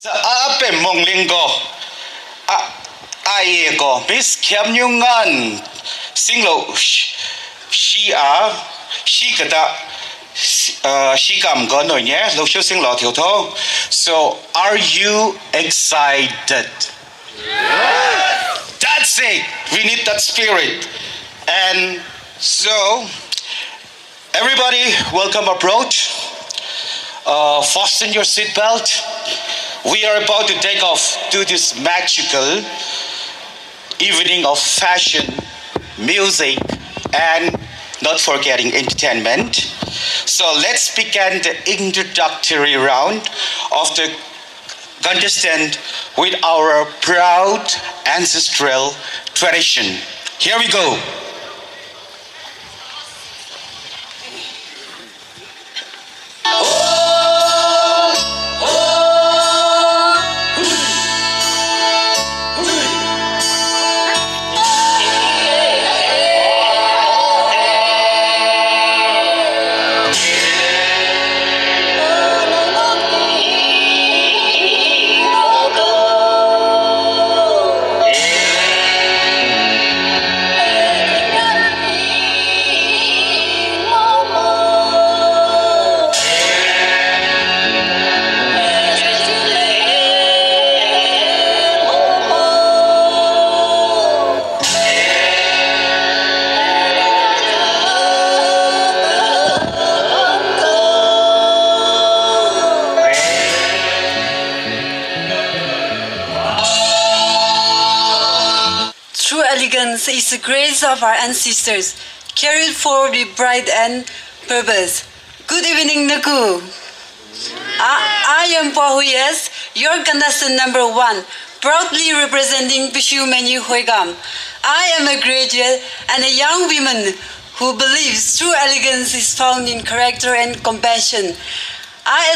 Ape Monglingo, Aego, Miss khiamniungan, Singlo, Shikata, Shikam Gonoye, Locho Singlo Tioto. So, are you excited? That's it. We need that spirit. And so, everybody, welcome abroad. Fasten your seatbelt. We are about to take off to this magical evening of fashion, music, and not forgetting entertainment. So let's begin the introductory round of the contestant with our proud ancestral tradition. Here we go. Elegance is the grace of our ancestors, carried forward with pride and purpose. Good evening, Naku. I am Pahuyes, your contestant number 1, proudly representing Khiamniungan Hoigam. I am a graduate and a young woman who believes true elegance is found in character and compassion. I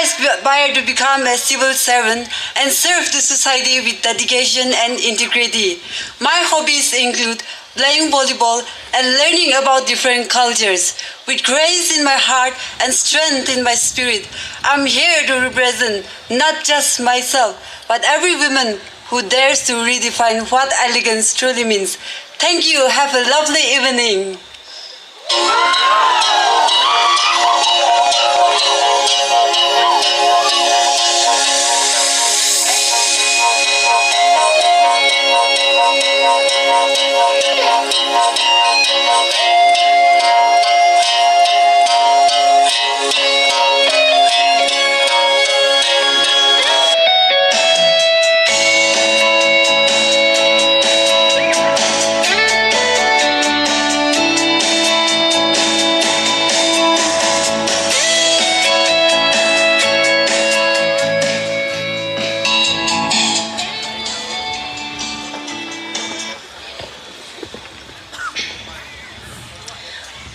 aspire to become a civil servant and serve the society with dedication and integrity. My hobbies include playing volleyball and learning about different cultures. With grace in my heart and strength in my spirit, I'm here to represent not just myself, but every woman who dares to redefine what elegance truly means. Thank you. Have a lovely evening.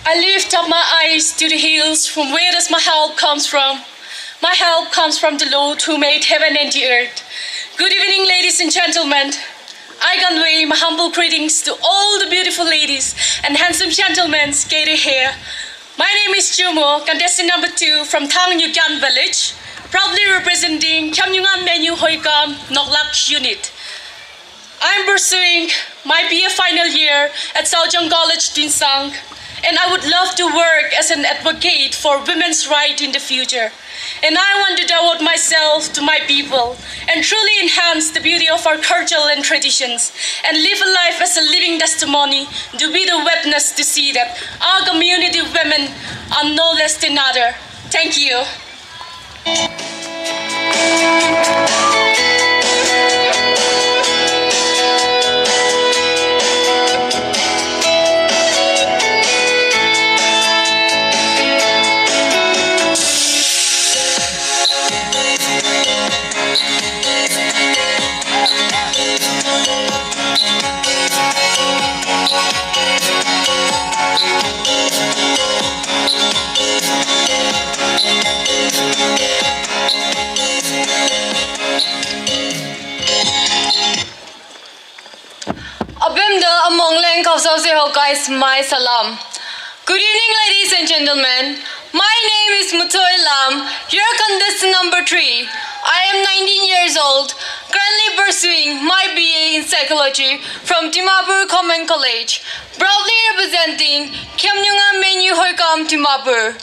I lift up my eyes to the hills. From where does my help comes from? My help comes from the Lord who made heaven and the earth. Good evening, ladies and gentlemen. I convey my humble greetings to all the beautiful ladies and handsome gentlemen gathered here. My name is Jumo, contestant number 2 from khiamniungan village, proudly representing khiamniungan Menu Hoigam Noklak unit. I'm pursuing my BA final year at Saojang College, Dinsang, and I would love to work as an advocate for women's rights in the future. And I want to devote myself to my people and truly enhance the beauty of our culture and traditions and live a life as a living testimony to be the witness to see that our community women are no less than other. Thank you. My salam. Good evening, ladies and gentlemen. My name is Khaoshai Lam, your contestant number 3. I am 19 years old, currently pursuing my BA in Psychology from Dimapur Common College, proudly representing khiamniungan menu hoikam Dimapur.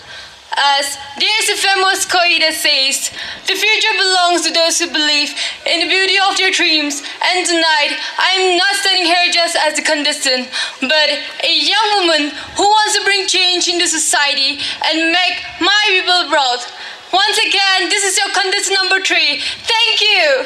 As there's a famous quote that says, "The future belongs to those who believe in the beauty of their dreams." And tonight, I'm not standing here just as a contestant, but a young woman who wants to bring change into society and make my people proud. Once again, this is your contestant number 3. Thank you.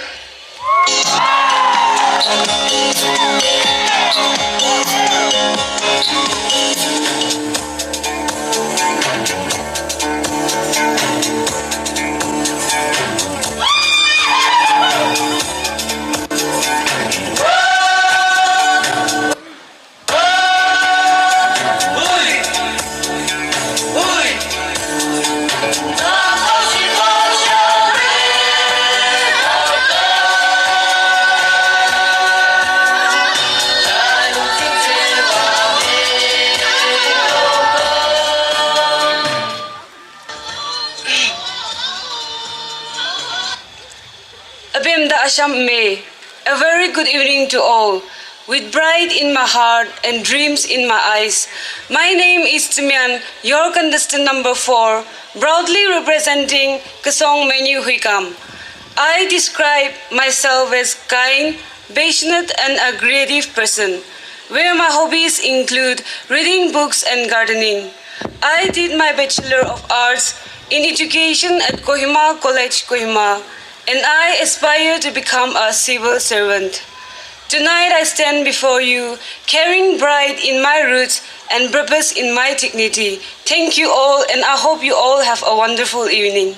Asham May. A very good evening to all. With pride in my heart and dreams in my eyes, my name is Timyan, your contestant number 4, proudly representing Kasong Menu Huikam. I describe myself as kind, passionate and a creative person, where my hobbies include reading books and gardening. I did my Bachelor of Arts in Education at Kohima College, Kohima, and I aspire to become a civil servant. Tonight I stand before you, carrying pride in my roots and purpose in my dignity. Thank you all, and I hope you all have a wonderful evening.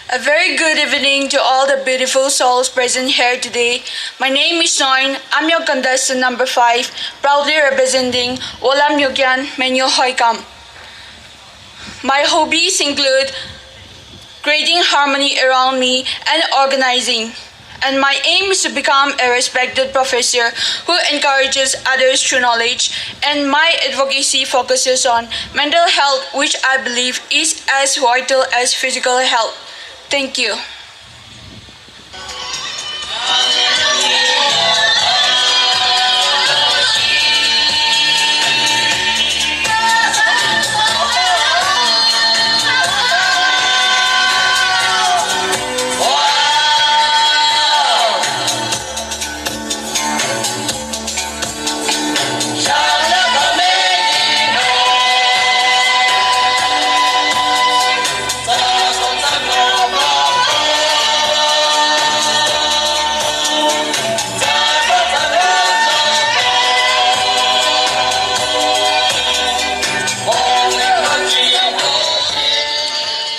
A very good evening to all the beautiful souls present here today. My name is Noin. I'm your contestant number 5, proudly representing Wolam Yogyan Menu Hoikam. My hobbies include creating harmony around me and organizing. And my aim is to become a respected professor who encourages others through knowledge, and my advocacy focuses on mental health, which I believe is as vital as physical health. Thank you.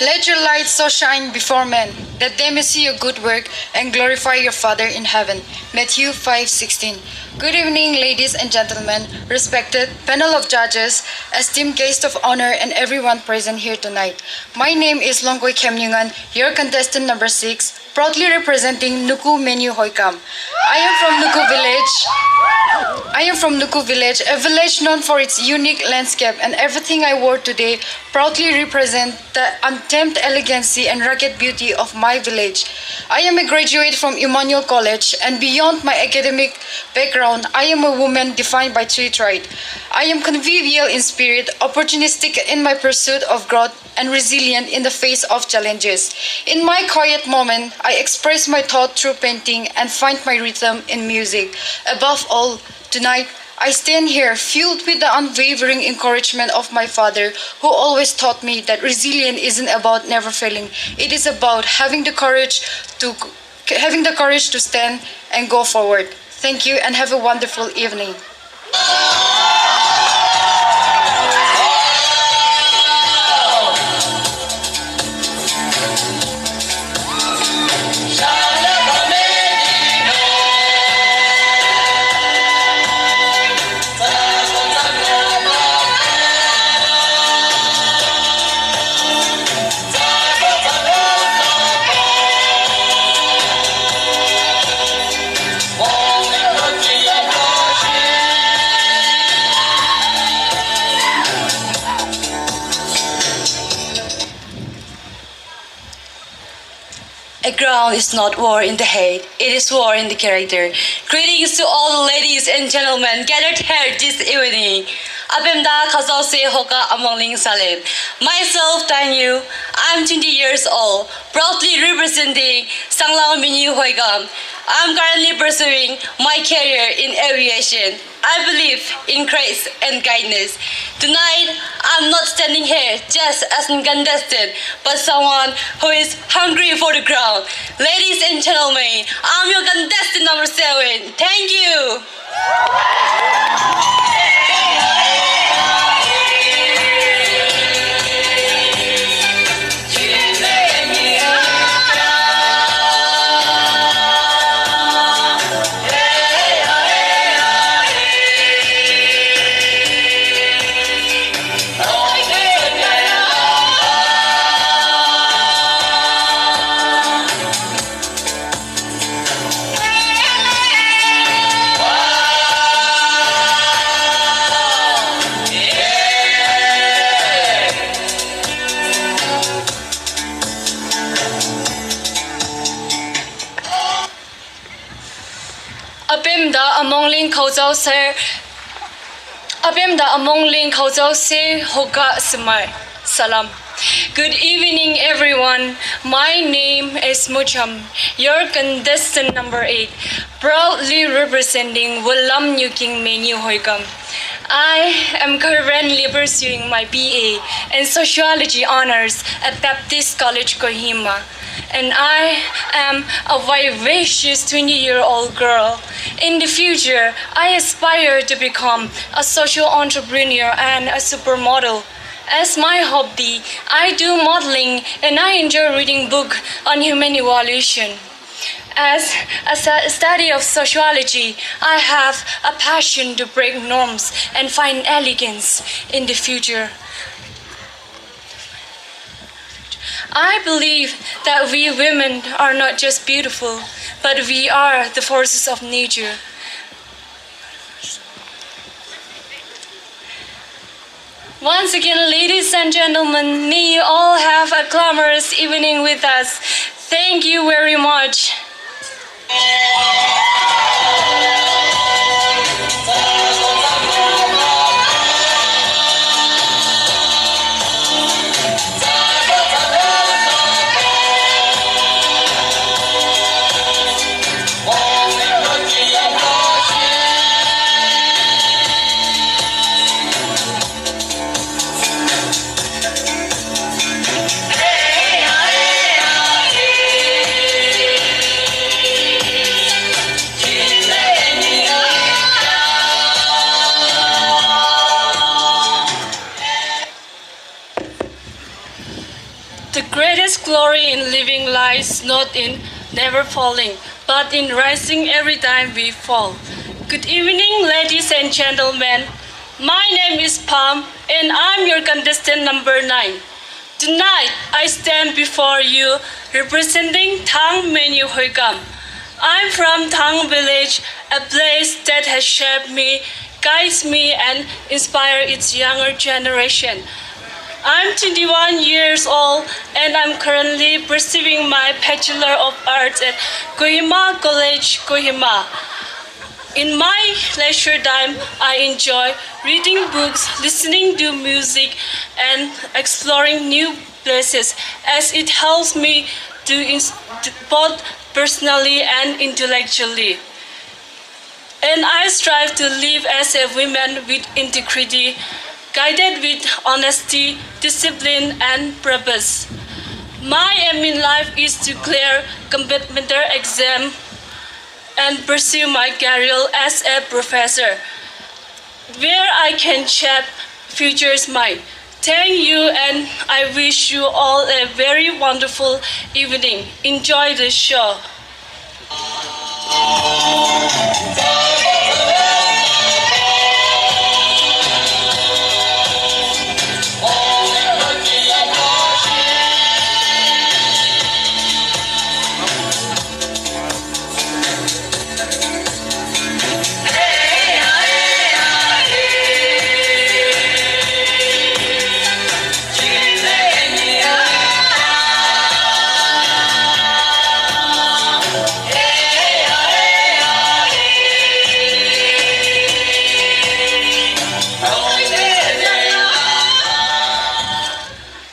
Let your light so shine before men, that they may see your good work and glorify your Father in heaven. Matthew 5:16. Good evening, ladies and gentlemen, respected panel of judges, esteemed guest of honor, and everyone present here tonight. My name is Khiamniungan, your contestant number 6, proudly representing Nuku Menu Hoikam. I am from Nuku Village, a village known for its unique landscape, and everything I wore today proudly represent the untamed elegancy and rugged beauty of my village. I am a graduate from Emmanuel College, and beyond my academic background, I am a woman defined by 3 traits. I am convivial in spirit, opportunistic in my pursuit of growth, and resilient in the face of challenges. In my quiet moment, I express my thought through painting and find my rhythm in music. Above all, tonight, I stand here fueled with the unwavering encouragement of my father, who always taught me that resilience isn't about never failing. It is about having the courage to stand and go forward. Thank you and have a wonderful evening. A ground is not war in the head, it is war in the character. Greetings to all the ladies and gentlemen gathered here this evening. Abemda Khaoshai Hoka Amongling Salim. Myself, Tanyu, I'm 20 years old, proudly representing Sanglang Minyu Hoigam. I'm currently pursuing my career in aviation. I believe in grace and kindness. Tonight, I'm not standing here just as a contestant, but someone who is hungry for the crown. Ladies and gentlemen, I'm your contestant number 7. Thank you. Abemda Amongling Khaoshai Hoka Smai. Salam. Good evening, everyone. My name is Mucham, your contestant number 8, proudly representing Wolam Nyuking Menu Hoikam. I am currently pursuing my BA in Sociology Honors at Baptist College, Kohima, and I am a vivacious 20-year-old girl. In the future, I aspire to become a social entrepreneur and a supermodel. As my hobby, I do modeling and I enjoy reading books on human evolution. As a study of sociology, I have a passion to break norms and find elegance in the future. I believe that we women are not just beautiful, but we are the forces of nature. Once again, ladies and gentlemen, may you all have a glamorous evening with us. Thank you very much. The greatest glory in living lies not in never falling, but in rising every time we fall. Good evening, ladies and gentlemen. My name is Pam, and I'm your contestant number 9. Tonight, I stand before you representing Thang Menu Hoigam. I'm from Thang village, a place that has shaped me, guides me, and inspired its younger generation. I'm 21 years old and I'm currently pursuing my Bachelor of Arts at Kohima College, Kohima. In my leisure time, I enjoy reading books, listening to music, and exploring new places as it helps me to both personally and intellectually. And I strive to live as a woman with integrity, guided with honesty, discipline, and purpose. My aim in life is to clear competitor exam and pursue my career as a professor, where I can shape future's mind. Thank you, and I wish you all a very wonderful evening. Enjoy the show.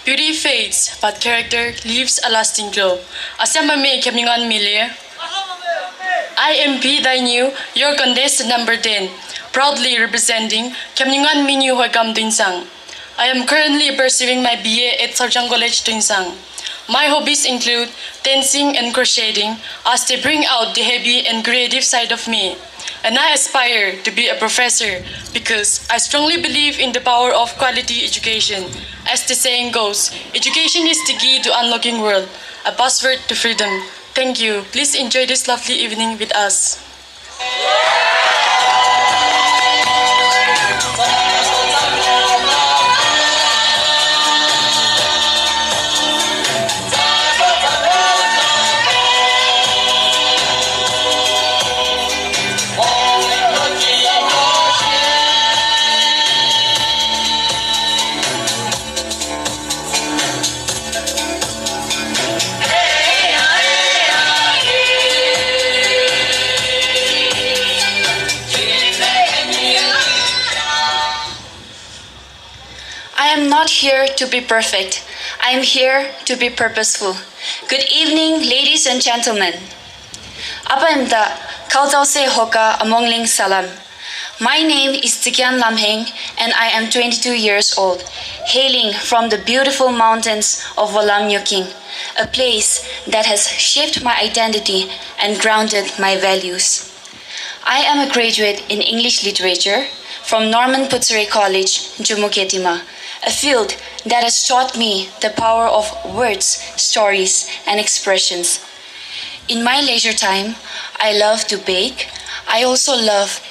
Beauty fades, but character leaves a lasting glow. Asamame khiamniungan mile. I am P. Dainu, your contestant number 10, proudly representing khiamniungan Minyu Hoikam Tuinsang. I am currently pursuing my BA at Sarjang College Tuinsang. My hobbies include dancing and crocheting, as they bring out the heavy and creative side of me. And I aspire to be a professor because I strongly believe in the power of quality education. As the saying goes, education is the key to unlocking world, a password to freedom. Thank you. Please enjoy this lovely evening with us. I am not here to be perfect. I am here to be purposeful. Good evening, ladies and gentlemen. Apaimda Khaoshai Hoka Amongling Salam. My name is Khaoshai Lam and I am 22 years old, hailing from the beautiful mountains of Wolamnyoking, a place that has shaped my identity and grounded my values. I am a graduate in English literature from Norman Putsuri College, Jumuketima, a field that has taught me the power of words, stories, and expressions. In my leisure time, I love to bake. I also love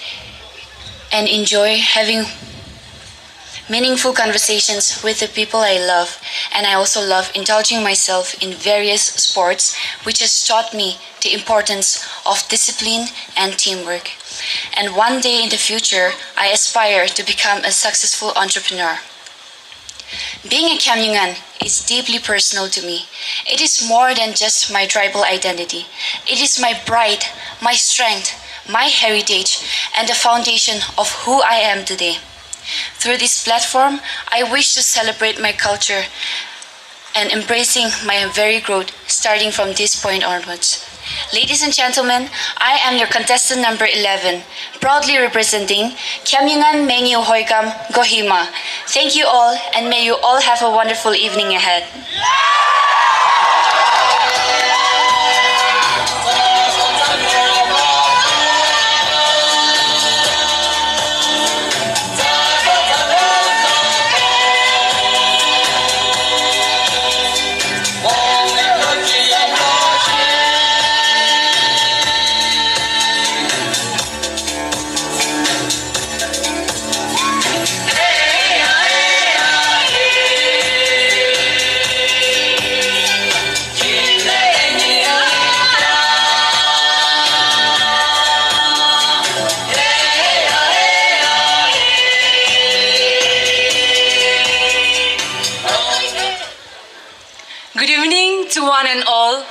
and enjoy having meaningful conversations with the people I love, and I also love indulging myself in various sports, which has taught me the importance of discipline and teamwork. And one day in the future, I aspire to become a successful entrepreneur. Being a khiamniungan is deeply personal to me. It is more than just my tribal identity. It is my pride, my strength, my heritage, and the foundation of who I am today. Through this platform, I wish to celebrate my culture and embracing my very growth starting from this point onwards. Ladies and gentlemen, I am your contestant number 11, proudly representing khiamniungan Minyu Hoikam Kohima. Thank you all, and may you all have a wonderful evening ahead. Good evening to one and all,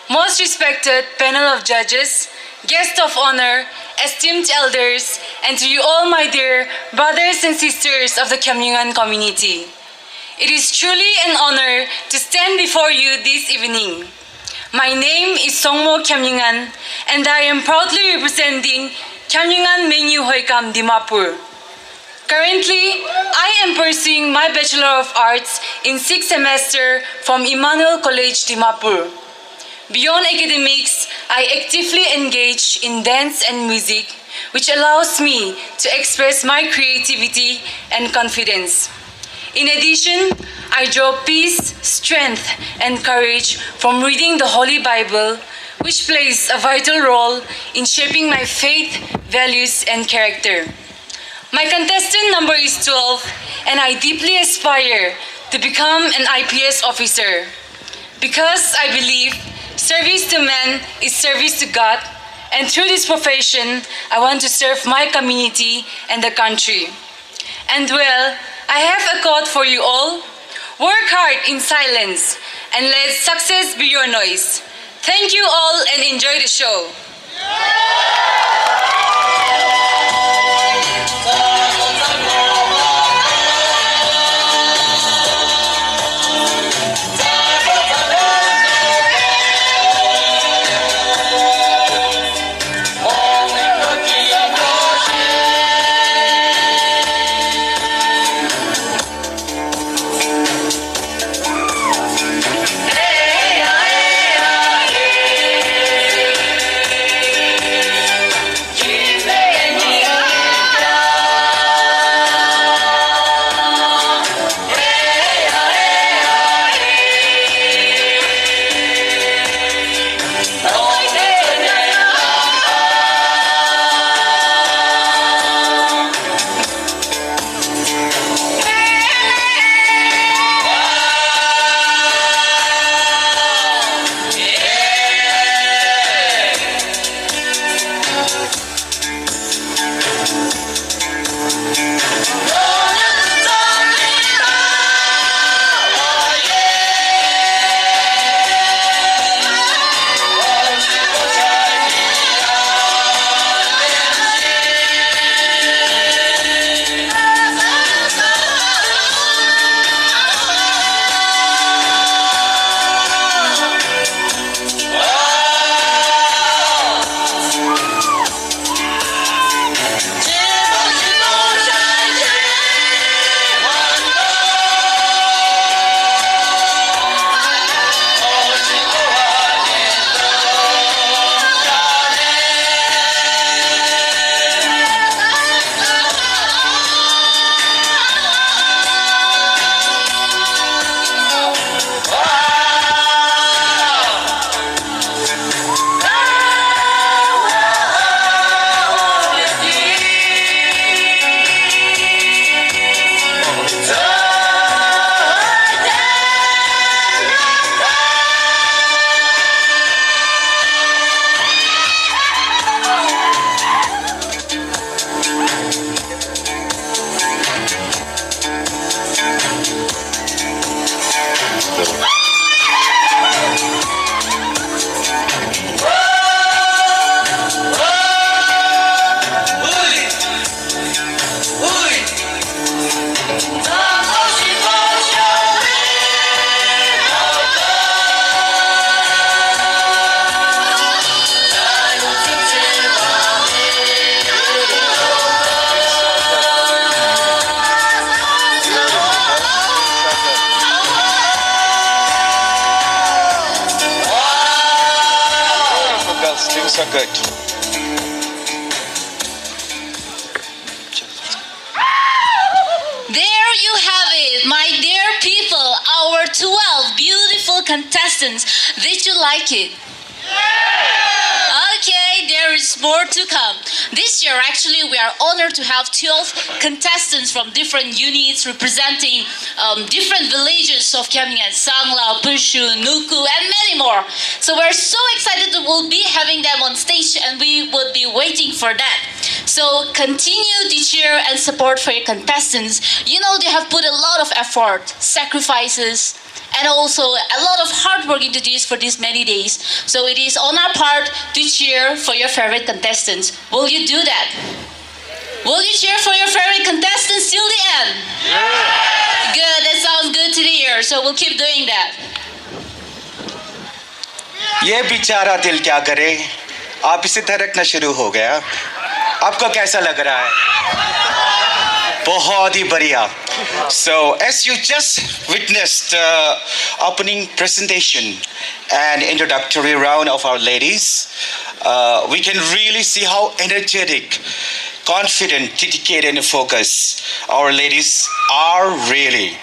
most respected panel of judges, guests of honor, esteemed elders, and to you all my dear brothers and sisters of the khiamniungan community. It is truly an honor to stand before you this evening. My name is Songmo khiamniungan, and I am proudly representing khiamniungan Minyu Hoikam Dimapur. Currently, I am pursuing my Bachelor of Arts in 6th semester from Emmanuel College, Dimapur. Beyond academics, I actively engage in dance and music, which allows me to express my creativity and confidence. In addition, I draw peace, strength, and courage from reading the Holy Bible, which plays a vital role in shaping my faith, values, and character. My contestant number is 12, and I deeply aspire to become an IPS officer because I believe service to man is service to God, and through this profession, I want to serve my community and the country. And well, I have a quote for you all. Work hard in silence and let success be your noise. Thank you all and enjoy the show. Things are good. There you have it, my dear people, our 12 beautiful contestants. Did you like it? Okay, there is more to come. This year, actually, we are honored to have 12 contestants from different units representing different villages of Khiamniungan, Sangla, Pushu, Nuku, and many more. So we're so excited that we'll be having them on stage, and we would be waiting for that. So continue to cheer and support for your contestants. You know they have put a lot of effort, sacrifices, and also a lot of hard work into this for these many days. So it is on our part to cheer for your favorite contestants. Will you do that? Will you cheer for your favorite contestants till the end? Yeah. Good, that sounds good to the ear. So we'll keep doing that. ये बेचारा दिल क्या करे, आप इसे धड़कना शुरू हो गया। आपको कैसा लग रहा है? बहुत ही बढ़िया. So as you just witnessed the opening presentation and introductory round of our ladies, we can really see how energetic, confident, dedicated, and focused our ladies are really.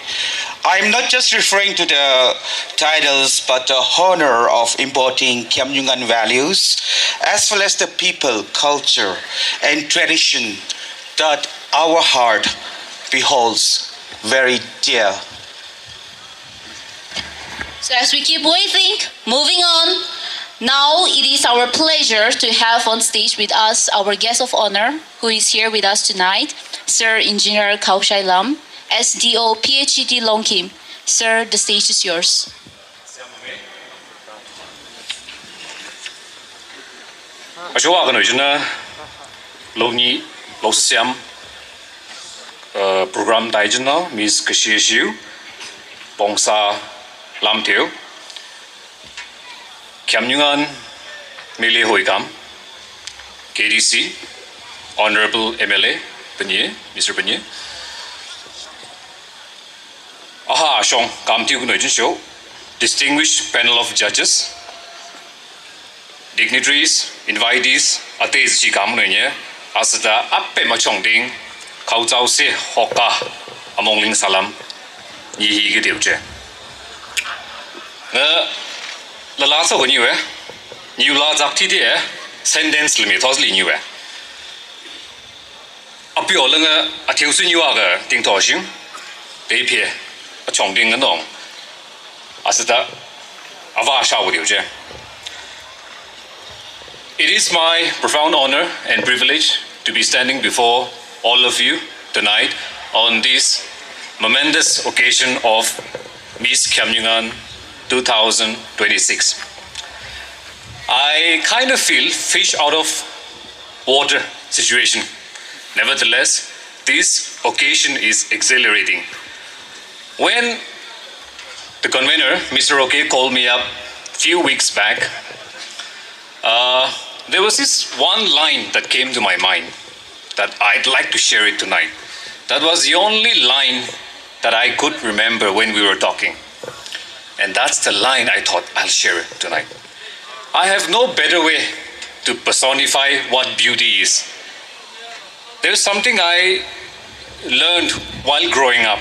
I'm not just referring to the titles, but the honor of embodying khiamniungan values, as well as the people, culture, and tradition that our heart beholds very dear. So as we keep waiting, moving on, now it is our pleasure to have on stage with us our guest of honor, who is here with us tonight, Sir Engineer Khaoshai Lam SDO PHED Longkhim. Sir, the stage is yours. Program Daijuno, Miss Khaoshai Bongsa Lam Teo khiamniungan Mele Hoikam KDC Honorable MLA Penye Mr. Penye Aha Shong Kam Tiu Gunojin Show, distinguished panel of judges, dignitaries, invitees, Ates Chi Kam Noye Asada Appe Machong Ding Khao Zhao Se Hoka Among Ling Salam Yi Ge Diu Je La La So Ni We New La Zak Ti De Sentence Limit Thos Li Ni We Apio Lenga Atiu Sun Yu Ga Ding To Xing Dei Pie Chong Ding Nong Asada Ava Sha Wu Diu Je. It is my profound honor and privilege to be standing before all of you tonight on this momentous occasion of Miss Khiamniungan 2026. I kind of feel fish out of water situation. Nevertheless, this occasion is exhilarating. When the convener, Mr. OK, called me up a few weeks back, there was this one line that came to my mind that I'd like to share it tonight. That was the only line that I could remember when we were talking. And that's the line I thought I'll share it tonight. I have no better way to personify what beauty is. There's something I learned while growing up.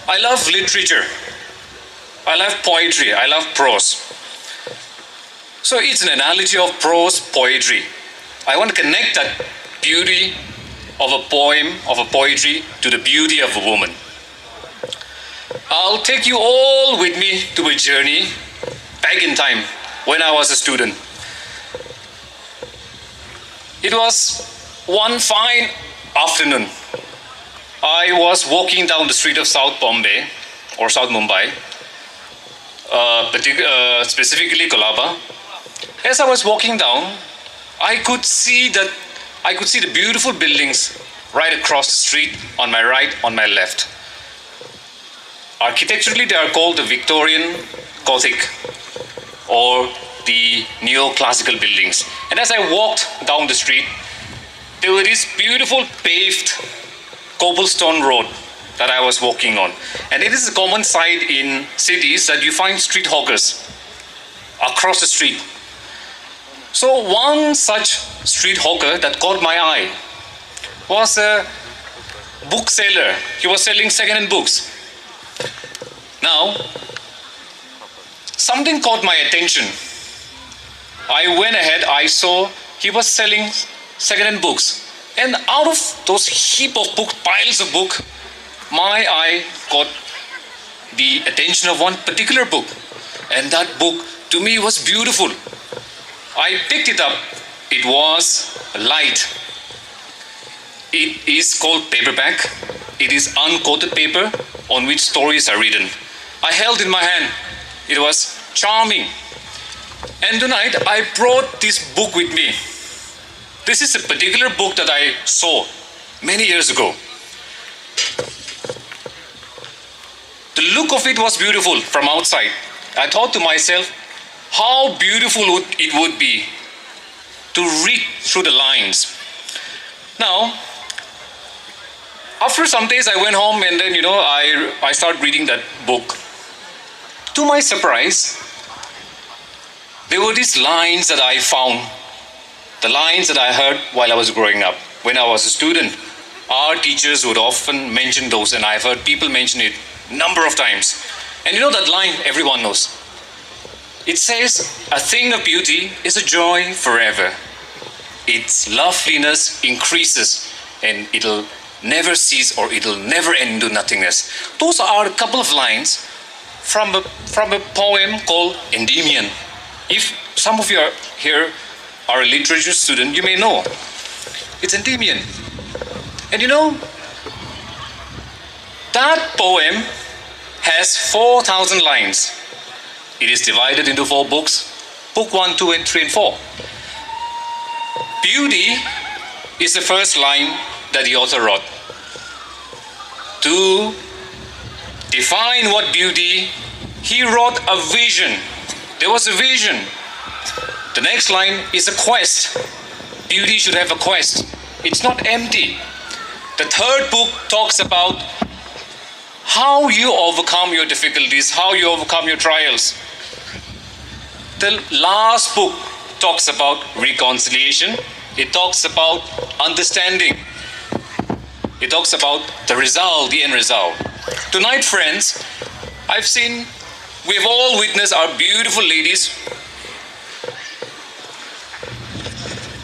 I love literature. I love poetry. I love prose. So it's an analogy of prose poetry. I want to connect that beauty of a poem, of a poetry, to the beauty of a woman. I'll take you all with me to a journey back in time when I was a student. It was one fine afternoon. I was walking down the street of South Bombay or South Mumbai, specifically Colaba. As I was walking down, I could see the beautiful buildings right across the street, on my right, on my left. Architecturally, they are called the Victorian Gothic or the neoclassical buildings. And as I walked down the street, there were this beautiful paved cobblestone road that I was walking on. And it is a common sight in cities that you find street hawkers across the street. So one such street hawker that caught my eye was a bookseller. He was selling second-hand books. Now, something caught my attention. I went ahead, I saw he was selling second-hand books. And out of those heap of books, piles of books, my eye caught the attention of one particular book. And that book, to me, was beautiful. I picked it up. It was light. It is called paperback. It is uncoated paper on which stories are written. I held in my hand. It was charming. And tonight, I brought this book with me. This is a particular book that I saw many years ago. The look of it was beautiful from outside. I thought to myself, how beautiful it would be to read through the lines. Now, after some days, I went home and then, I started reading that book. To my surprise, there were these lines that I found, the lines that I heard while I was growing up. When I was a student, our teachers would often mention those, and I've heard people mention it a number of times. And you know that line everyone knows. It says, a thing of beauty is a joy forever. Its loveliness increases and it'll never cease, or it'll never end into nothingness. Those are a couple of lines from a poem called Endymion. If some of you are here are a literature student, you may know. It's Endymion. And that poem has 4,000 lines. It is divided into 4 books. Book 1, 2, and 3, and 4. Beauty is the first line that the author wrote. To define what beauty, he wrote a vision. There was a vision. The next line is a quest. Beauty should have a quest. It's not empty. The third book talks about how you overcome your difficulties, how you overcome your trials. The last book talks about reconciliation. It talks about understanding. It talks about the result, the end result. Tonight, friends, we've all witnessed our beautiful ladies.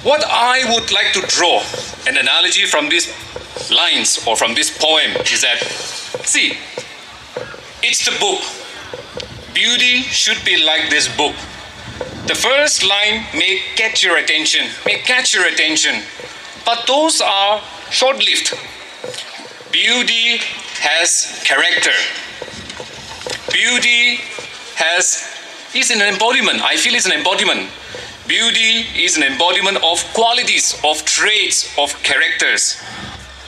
What I would like to draw an analogy from these lines or from this poem is that, see, it's the book. Beauty should be like this book. The first line may catch your attention, but those are short-lived. Beauty has character. Beauty is an embodiment. I feel it's an embodiment. Beauty is an embodiment of qualities, of traits, of characters.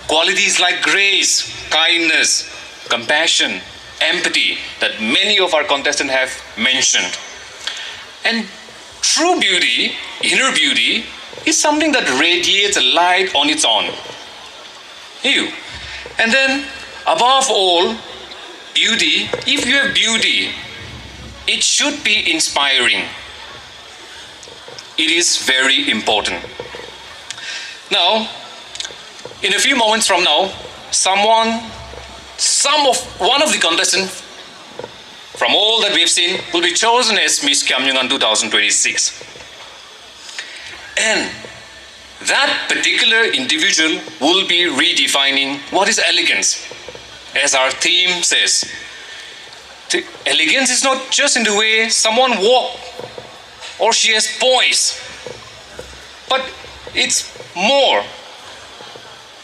Qualities like grace, kindness, compassion, empathy that many of our contestants have mentioned. And true beauty, inner beauty, is something that radiates a light on its own. And then, above all, beauty, if you have beauty, it should be inspiring. It is very important. Now, in a few moments from now, one of the contestants from all that we've seen will be chosen as Miss KMH 2026. And that particular individual will be redefining what is elegance. As our theme says, elegance is not just in the way someone walks or she has poise, but it's more.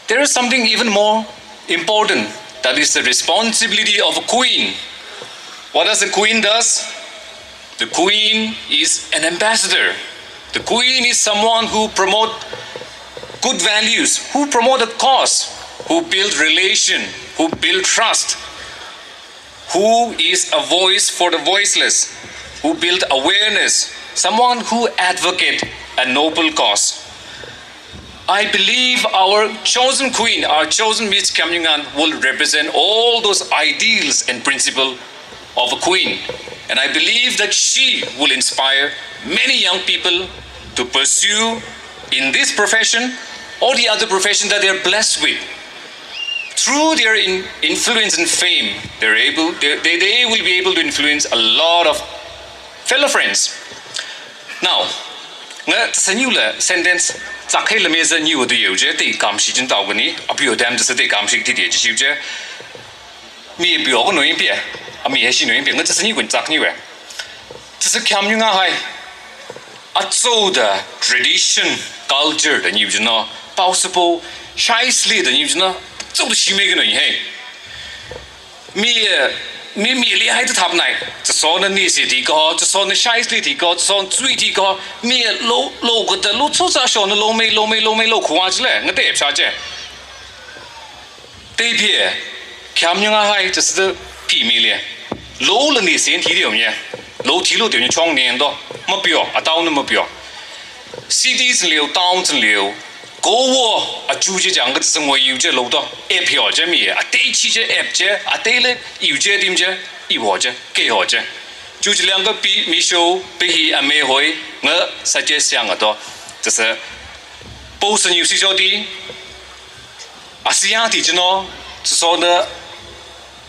There is something even more important, that is the responsibility of a queen. What does the queen do? The queen is an ambassador. The queen is someone who promotes good values, who promote a cause, who build relation, who build trust, who is a voice for the voiceless, who build awareness, someone who advocate a noble cause. I believe our chosen queen, our chosen Miss khiamniungan will represent all those ideals and principles of a queen. And I believe that she will inspire many young people to pursue in this profession or the other profession that they're blessed with. Through their influence and fame, they will be able to influence a lot of fellow friends. Now, nga sentence zakhay lameza new the yoje te kamshi jin tawgani apyo dam just te kamshi ti de chije mi bio ko noin pie ami he shi noin pie nga tsani kun zak ni we tsa khiamniungan hai atso the tradition culture the new jino possible shaisli the new jino zo de shi me ge noi he mi li hai de thap nai tsa so na ni si ti ko tsa so na shaisli ti ko tsa so zui ti ko mi lo ko de lo tso sa sho na lo me lo khuwa chle nga te pha je te pie khiamniungan hai tsa de pi mi le lo le ni sin ti de ye lo ti lo de ni chong nian do ma pyo a dao na ma pyo cities liu towns liu 高我啊，主角讲个生活有这路到一票这米啊，第一期这一这啊，第嘞有这点这一号这几号这，就是两个比米修比起啊每回我实际想个多，就是本身有些小弟啊，是样的着呢，就说呢，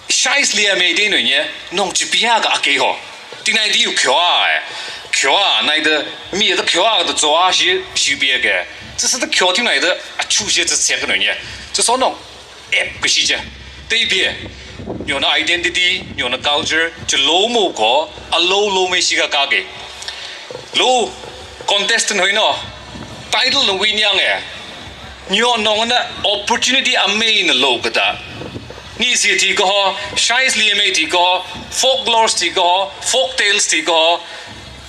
下一次也没得呢，弄就比下个啊几号，第那里有桥啊哎。桥啊，那的米的桥啊的做啊些修别个，这是的桥听来的啊，出现这三个人呢，这说弄，哎，不是这，对别，用那 identity， 用那 culture， 就老母个啊老没是个家嘅，老 contestant 去喏，title 的为娘哎，你要弄那 opportunity 啊没那老个的。你是提个哈，下一次也没提个 folklore 提个 folk tales 提个。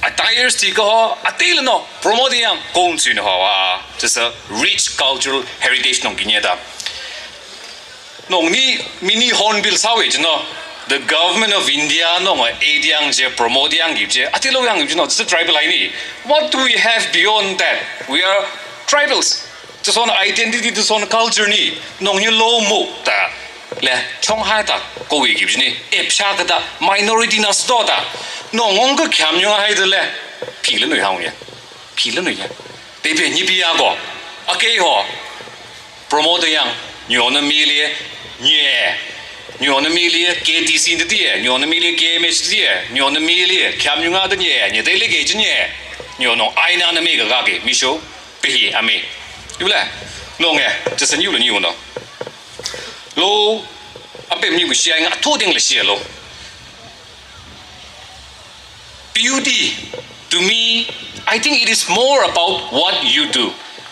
attires 提个啊，对了喏 ，promote 样公主的话啊，这是 rich cultural heritage 弄给你的。弄你 mini hornbill 稍微着喏 ，the government of India 弄啊 ，aid 样子 promote 样给着，啊对了样给着喏，这是 tribal line What do we have beyond that? We are tribals. 这说呢 identity 这说呢 culture 呢，弄你老母的。来，冲海的，各位记住呢，一下个的 minority 那是多的，那我个看用海的嘞，批了内行业，批了内行，对不对？你比那个，啊几号 ，promote 样，牛那米哩，牛那米哩 KTC 的啲，牛那米哩 KMH 的，牛那米哩看用的嘢，你得哩给着嘢，牛弄爱那那米个个嘅，米少，比阿米，对不对？弄嘅，这是牛了牛喏。lo apa ni usia yang atu ding le sia lo beauty to me I think it is more about what you do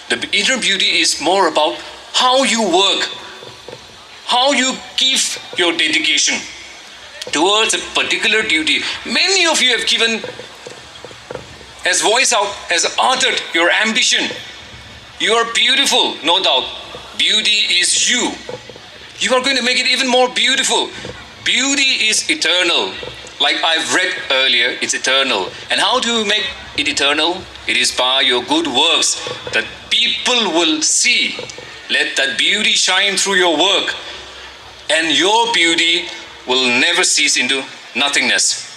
the inner beauty is more about how you work how you give your dedication towards a particular duty many of you have given has voiced out has uttered your ambition you are beautiful no doubt beauty is you You are going to make it even more beautiful. Beauty is eternal. Like I've read earlier, it's eternal. And how do you make it eternal? It is by your good works that people will see. Let that beauty shine through your work. And your beauty will never cease into nothingness.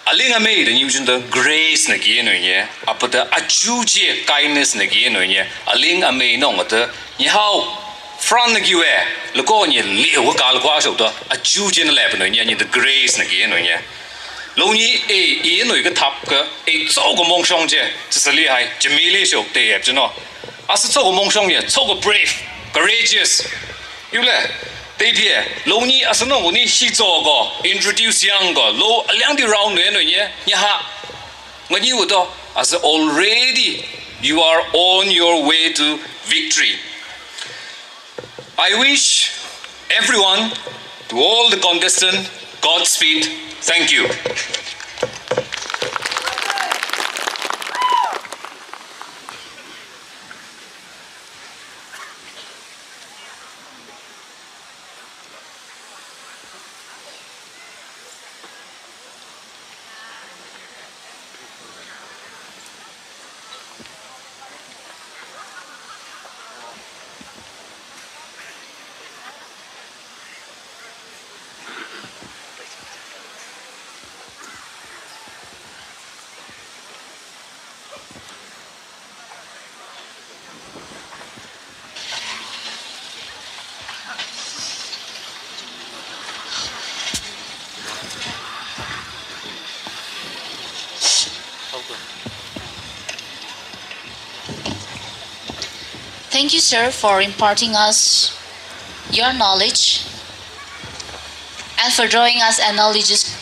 Aling ame the new the grace na giye no ye. Apata ajuje kindness na giye no ye. Aling ame no ngata. Ni how front na giwe. Loko ni liu ka kal kwa so to ajuje na lep no ye ni the grace na giye no ye. Lo ni e no ka thap ka e zo ko mong song je. Ji se li hai ji mi li so te ye no. As zo ko mong song ye, zo ko brave, courageous. You le 对别，老你阿是那我你去做个 introduce 样个，老两条 round 呢呢，你哈，我你有到阿是 already you are on your way to victory. I wish everyone, to all the contestants, Godspeed. Thank you. Thank you, sir, for imparting us your knowledge and for drawing us analogies,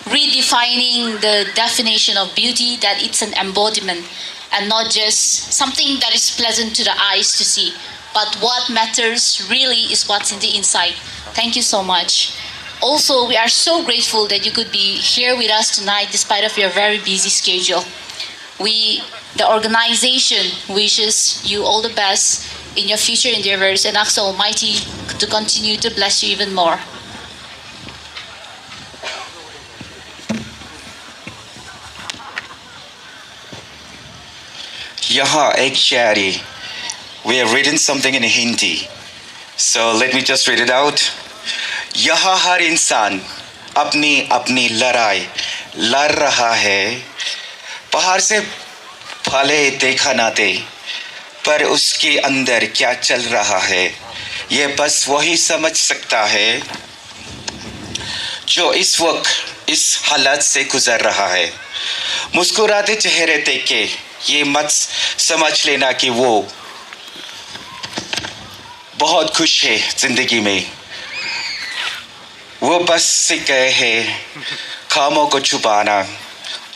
redefining the definition of beauty, that it's an embodiment and not just something that is pleasant to the eyes to see, but what matters really is what's in the inside. Thank you so much. Also, we are so grateful that you could be here with us tonight despite of your very busy schedule. The organization wishes you all the best in your future endeavors and asks the Almighty to continue to bless you even more. यहाँ एक शायरी we have written something in Hindi. So let me just read it out. यहाँ हर इंसान अपनी अपनी लड़ाई लड़ रहा है, बाहर से भले देखा ना दे, पर उसके अंदर क्या चल रहा है ये बस वही समझ सकता है जो इस वक्त इस हालत से गुजर रहा है। मुस्कुराते चेहरे देख के ये मत समझ लेना कि वो बहुत खुश है जिंदगी में, वो बस सीख गए हैं खामों को छुपाना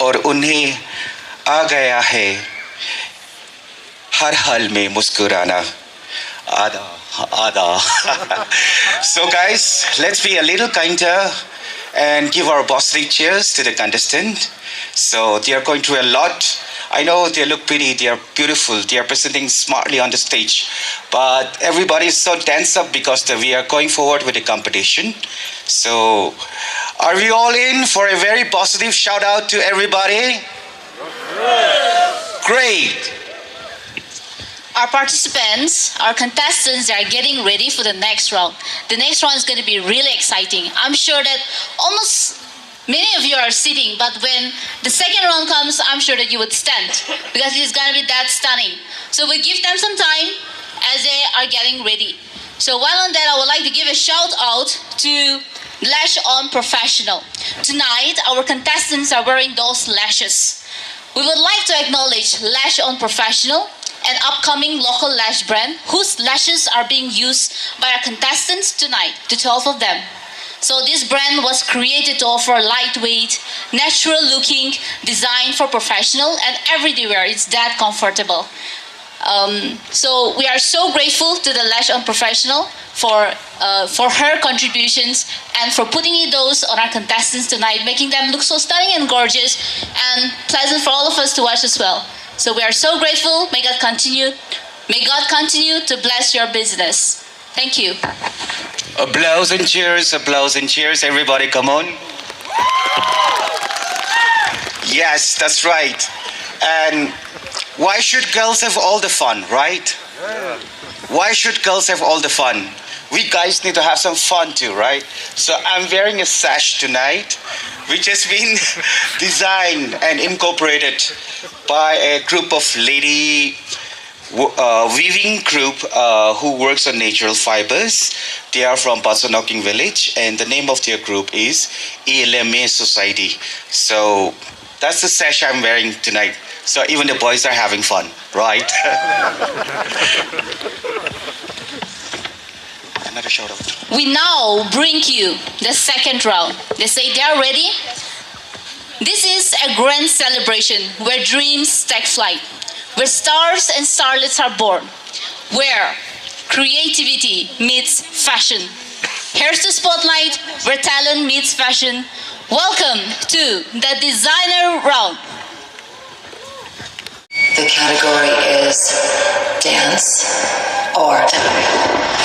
और उन्हें आ गया है हर हाल में मुस्कुराना। आदा So guys, let's be a little kinder and give our positive cheers to the contestant. So they are going through a lot. I know they look pretty, they are beautiful, they are presenting smartly on the stage, but everybody is so tense up because we are going forward with the competition. So are we all in for a very positive shout out to everybody? Great. Our participants, our contestants, they are getting ready for the next round. The next round is going to be really exciting. I'm sure that almost many of you are sitting, but when the second round comes, I'm sure that you would stand because it's going to be that stunning. So we give them some time as they are getting ready. So while on that, I would like to give a shout out to Lash On Professional. Tonight, our contestants are wearing those lashes. We would like to acknowledge Lash On Professional, an upcoming local lash brand whose lashes are being used by our contestants tonight, the 12 of them. So this brand was created to offer lightweight, natural looking design for professional and everyday wear. It's that comfortable. So we are so grateful to the Lash On Professional for her contributions and for putting those on our contestants tonight, making them look so stunning and gorgeous and pleasant for all of us to watch as well. So we are so grateful. May God continue to bless your business. Thank you. Applause and cheers, everybody come on. Yes, that's right. And why should girls have all the fun, right? Why should girls have all the fun? We guys need to have some fun too, right? So I'm wearing a sash tonight, which has been designed and incorporated by a group of lady weaving group who works on natural fibers. They are from Pasanoking village and the name of their group is ELMA Society. So that's the sash I'm wearing tonight. So even the boys are having fun, right? Another shout out. We now bring you the second round. They say they are ready. This is a grand celebration where dreams take flight, where stars and starlets are born, where creativity meets fashion. Here's the spotlight where talent meets fashion. Welcome to the designer round. The category is dance or die.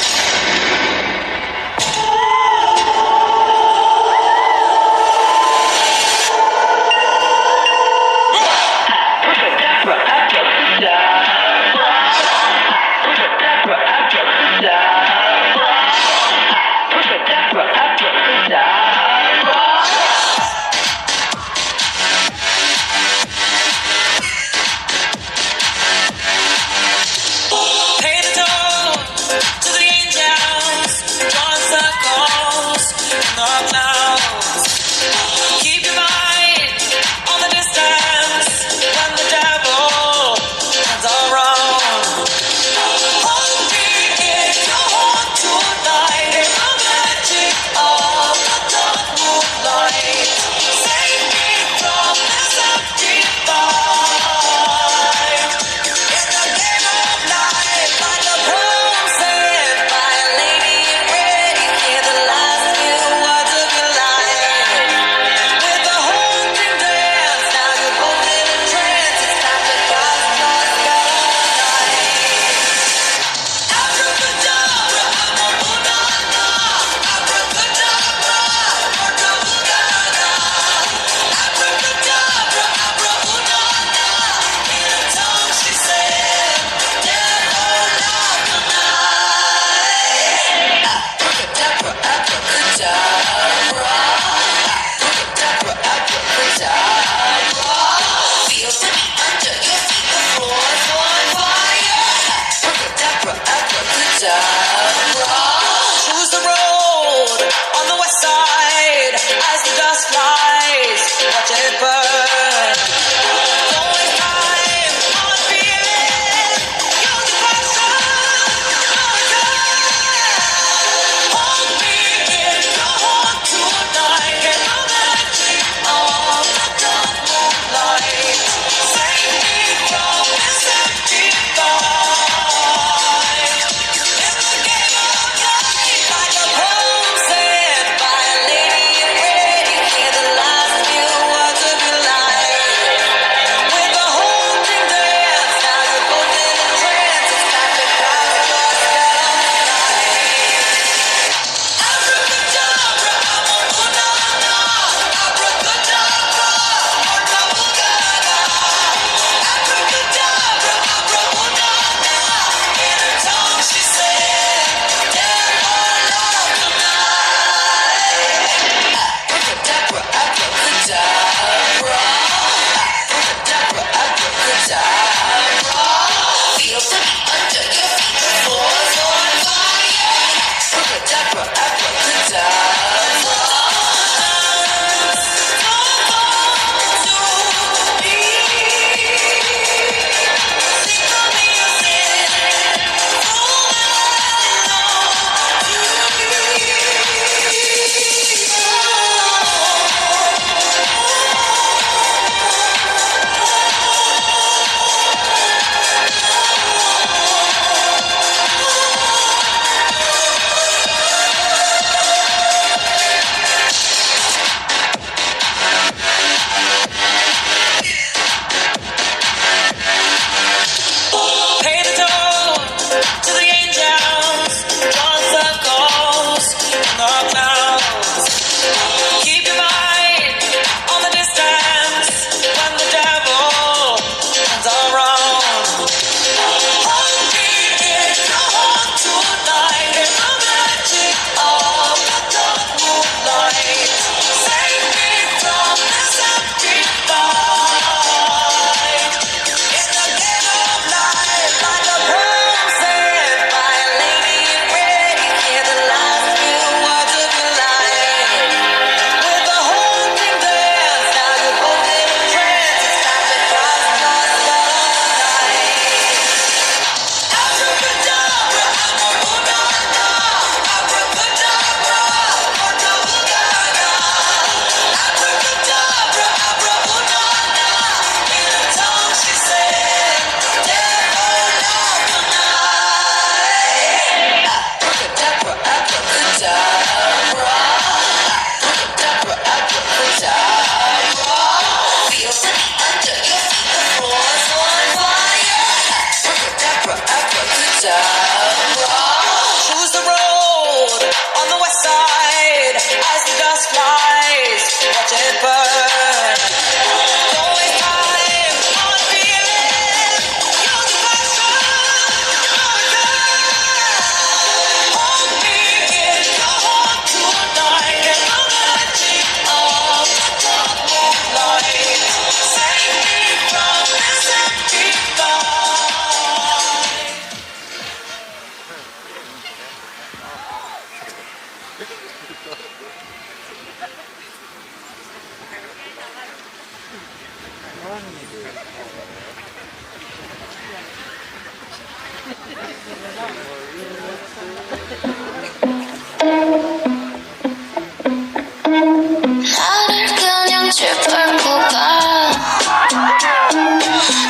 나를 그냥 짓밟고 가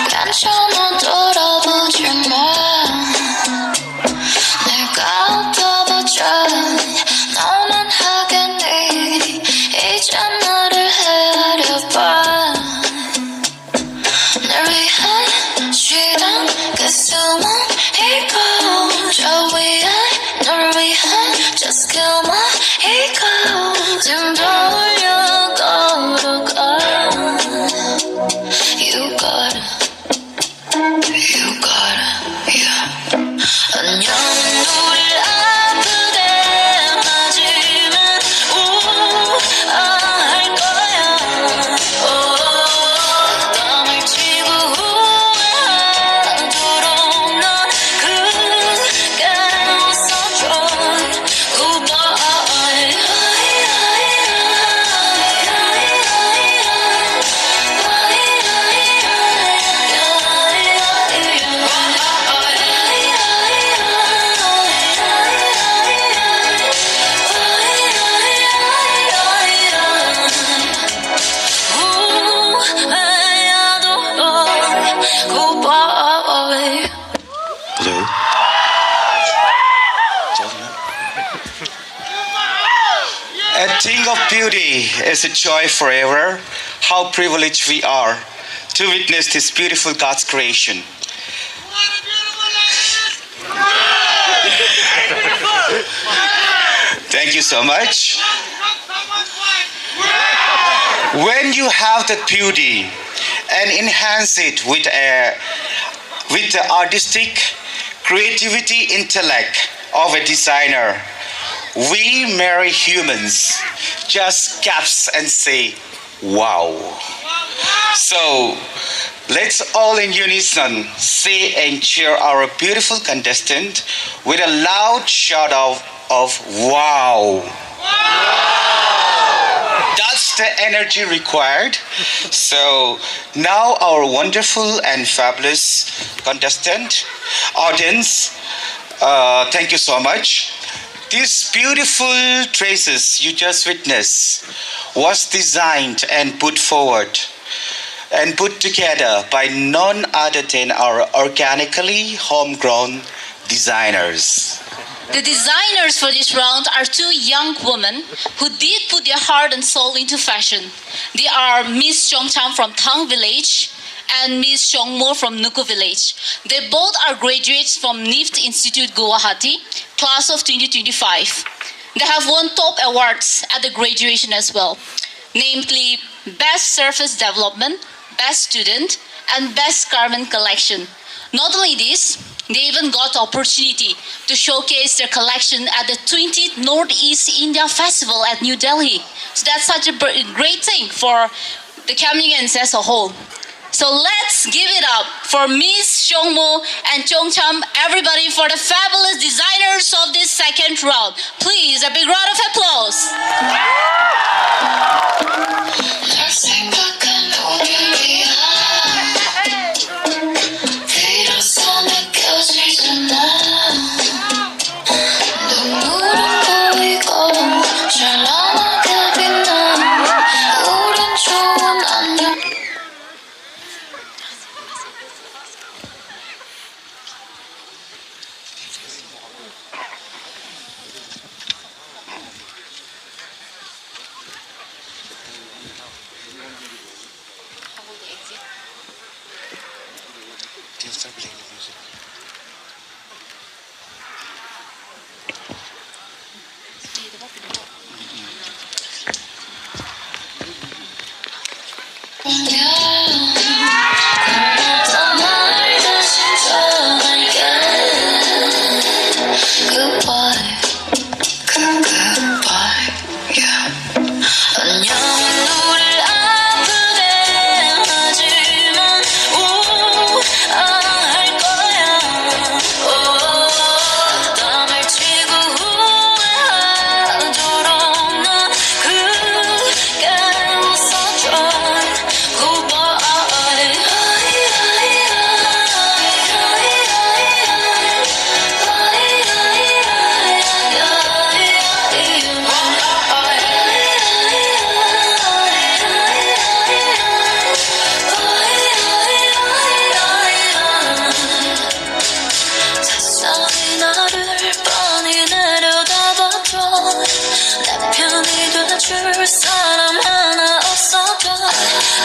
괜찮아 돌아보지 마 내가 떠보자 너만 하겠니 이제 나를 헤아려봐 널 위해 쉬던 그 숨은 이고 저 위에 널 위해 just kill my ego 좀 돌려 걸어가 You gotta yeah 안녕 우릴 아프게 하지만 할 거야 땀을 치고 후회하도록 넌 그게 웃어줘 Goodbye Goodbye Blue. A thing of beauty is a joy forever. How privileged we are to witness this beautiful God's creation. Thank you so much. When you have that beauty and enhance it with the artistic creativity intellect of a designer, we merry humans just gasp and say, wow. So let's all in unison say and cheer our beautiful contestant with a loud shout out of wow. That's the energy required. So now our wonderful and fabulous contestant, audience, thank you so much. These beautiful traces you just witnessed was designed and put forward and put together by none other than our organically homegrown designers. The designers for this round are two young women who did put their heart and soul into fashion. They are Miss Chongcham from Thang Village and Miss Chongmo from Nuku Village. They both are graduates from NIFT Institute Guwahati, class of 2025. They have won top awards at the graduation as well, namely Best Surface Development, Best Student, and Best Garment Collection. Not only this, they even got the opportunity to showcase their collection at the 20th Northeast India Festival at New Delhi. So that's such a great thing for the khiamniungans as a whole. So let's give it up for Miss Chongmo and Chongcham, everybody, for the fabulous designers of this second round. Please, a big round of applause.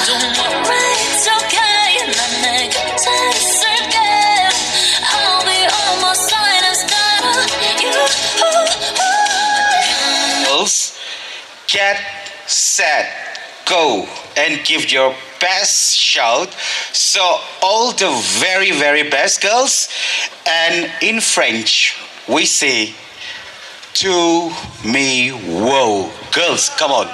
Don't worry, it's okay. 난 내 곁에 있을게. I'll be on my side and stand you. Girls, get set, go, and give your best shout. So all the very, very best girls. And in French, we say, to me, whoa. Girls, come on.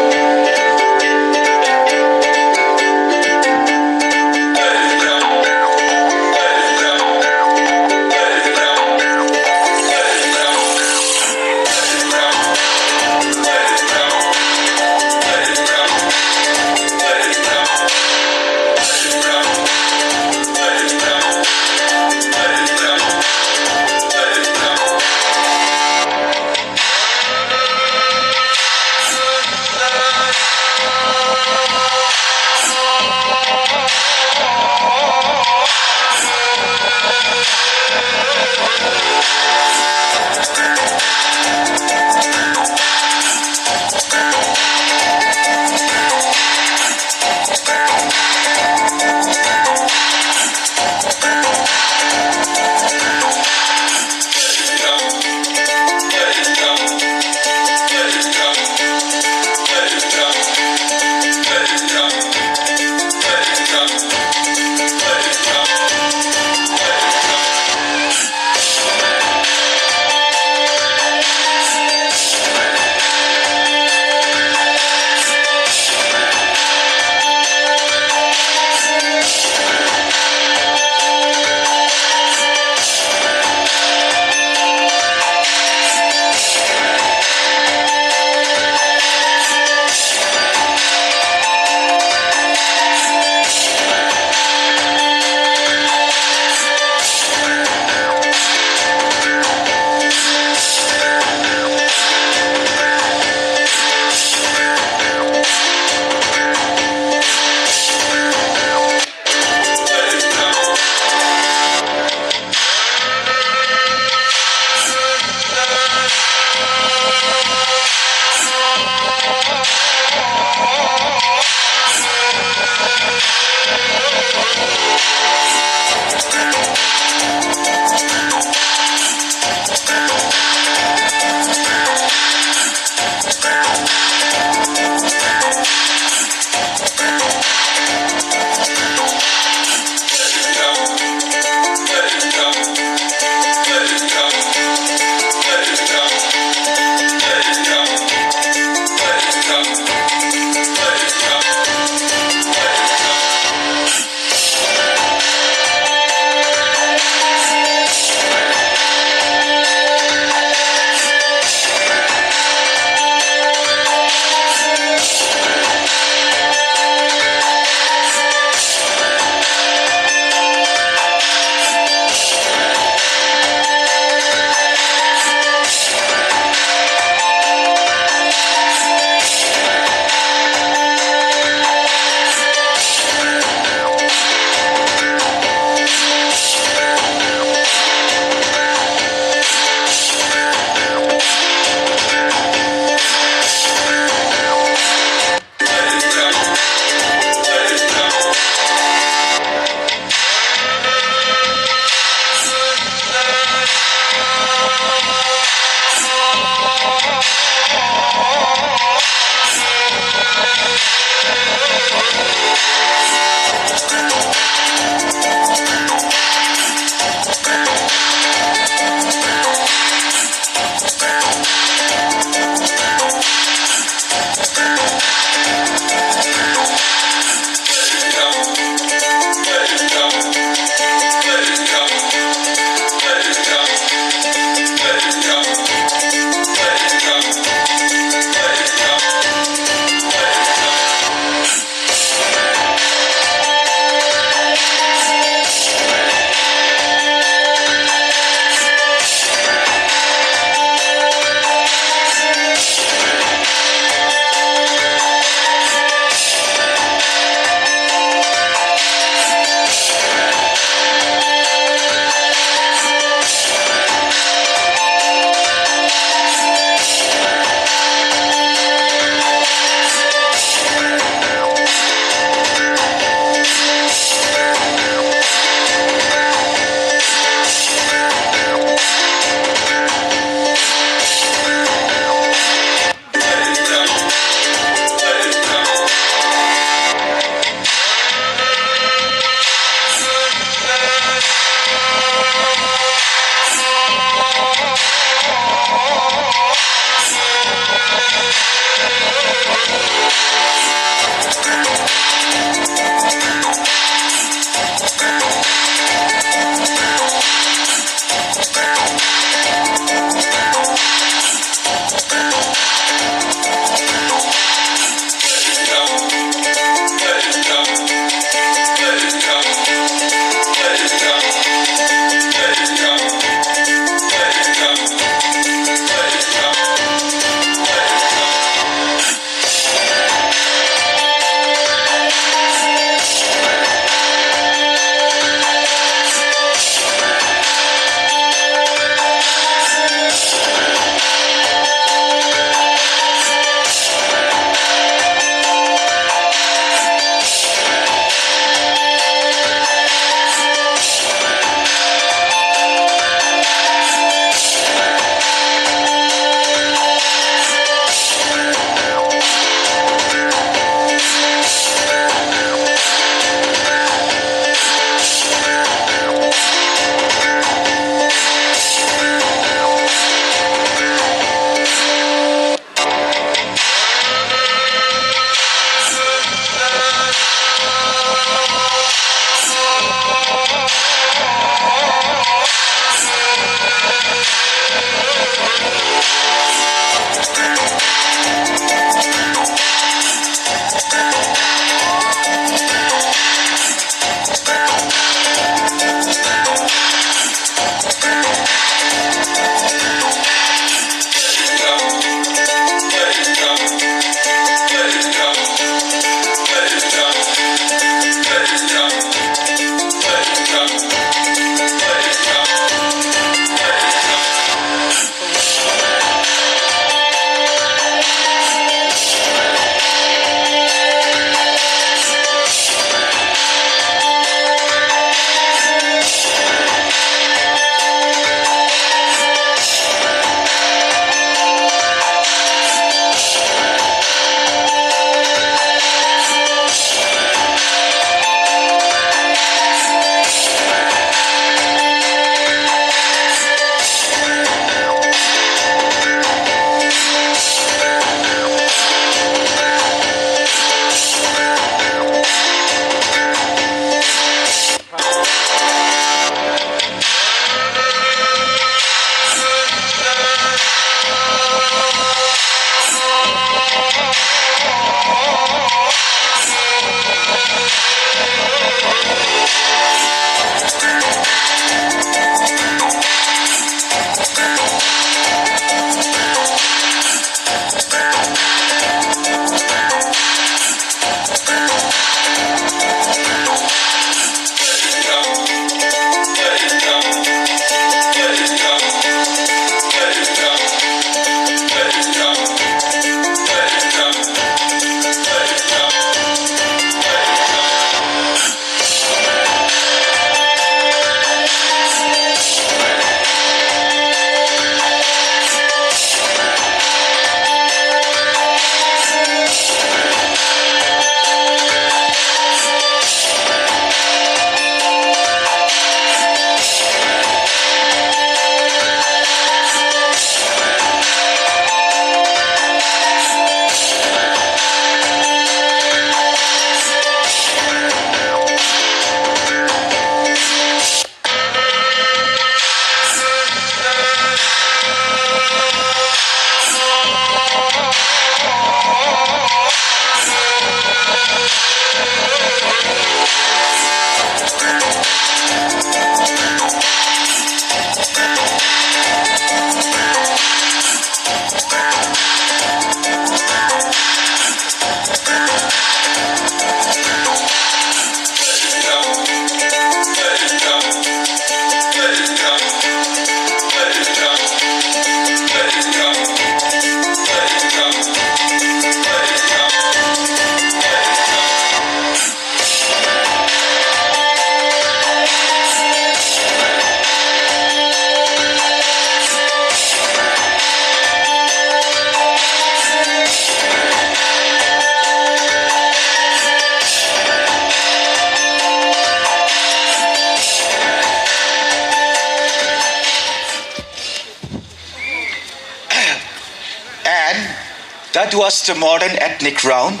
That was the modern ethnic round.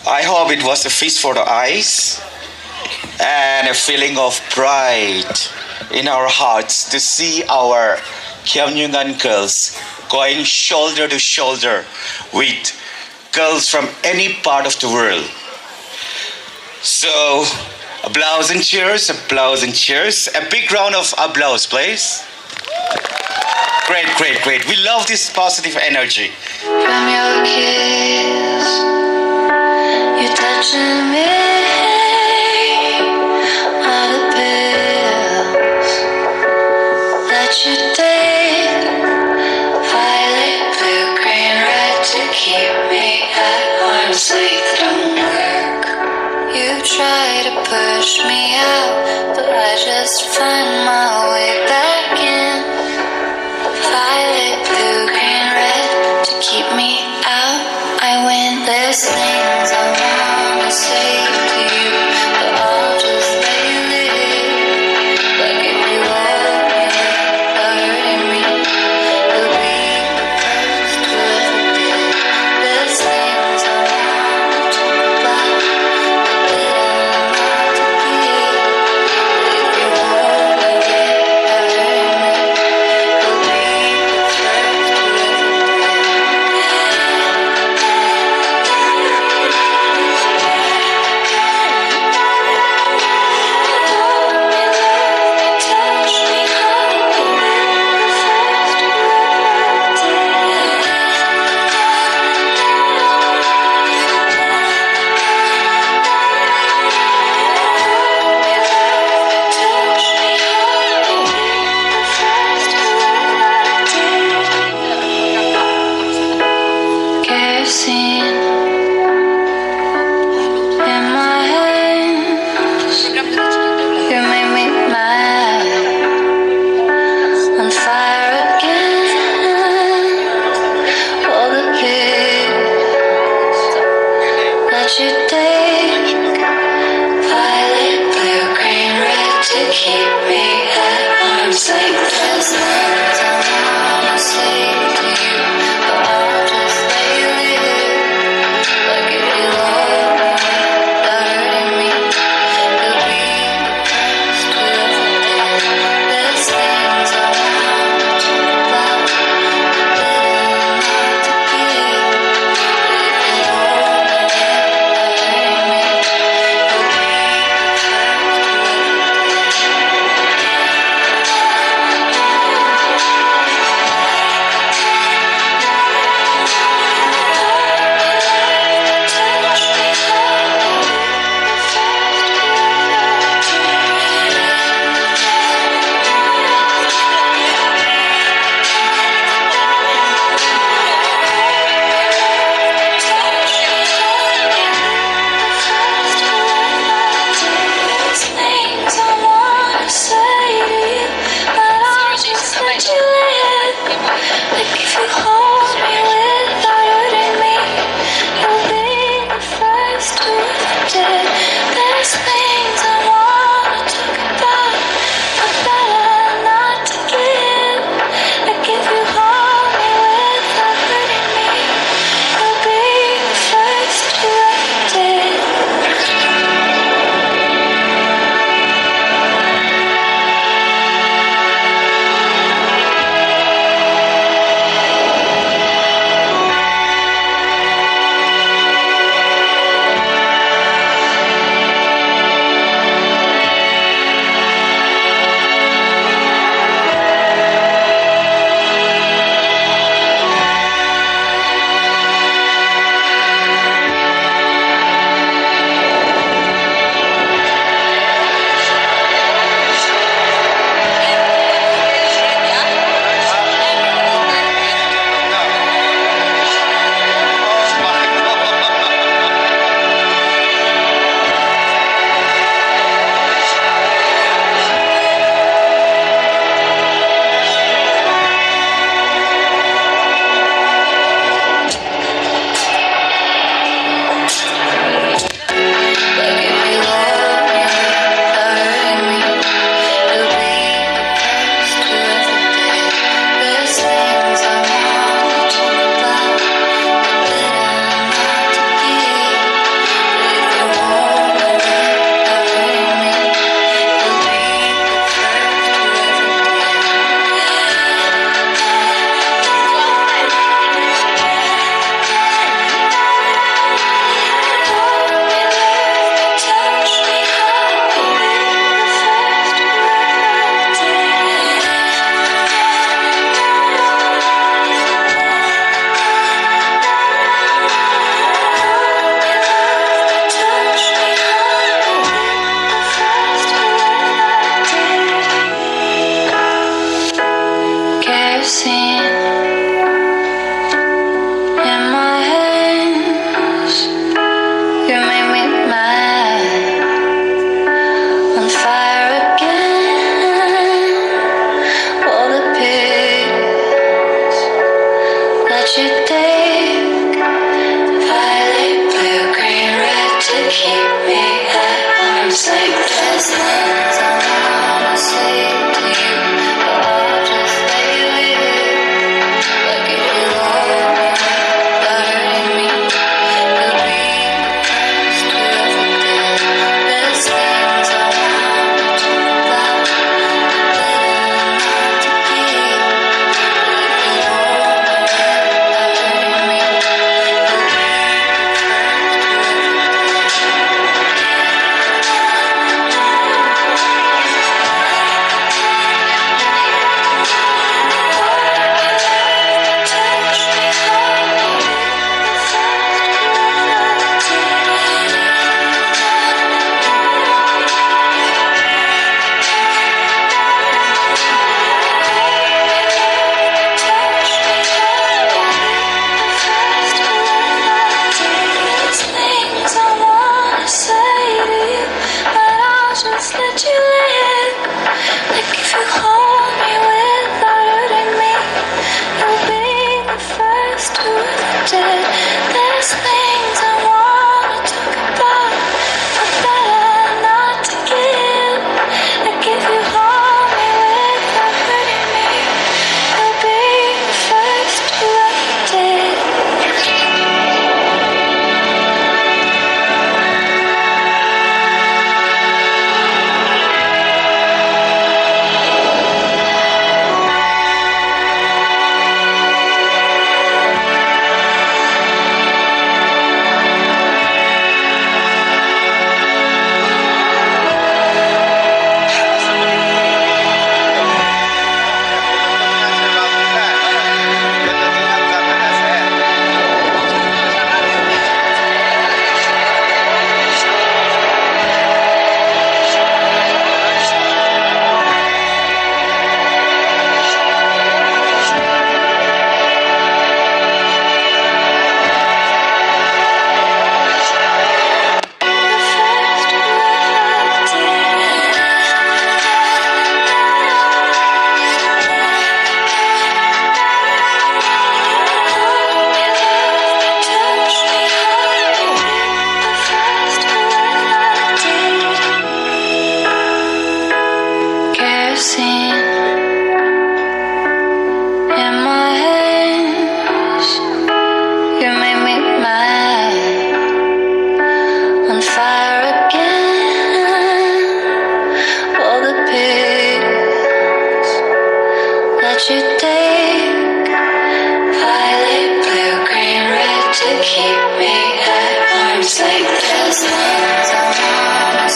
I hope it was a feast for the eyes and a feeling of pride in our hearts to see our khiamniungan girls going shoulder to shoulder with girls from any part of the world. So, applause and cheers, applause and cheers. A big round of applause, please. Great, great, great. We love this positive energy. From your kiss, you touching me, all the pills that you take, violet, blue, green, red to keep me at arm's length. Don't work. You try to push me out, but I just find my way back in. Violet, blue, green, red to keep me out. I win. There's things I wanna say to you, but I'll just let you live. Like if you hold me without hurting me, you'll be the first to ever do. There's things I wanna talk about, but they don't have to be. If you hold me without hurting me, you'll be the first to ever do.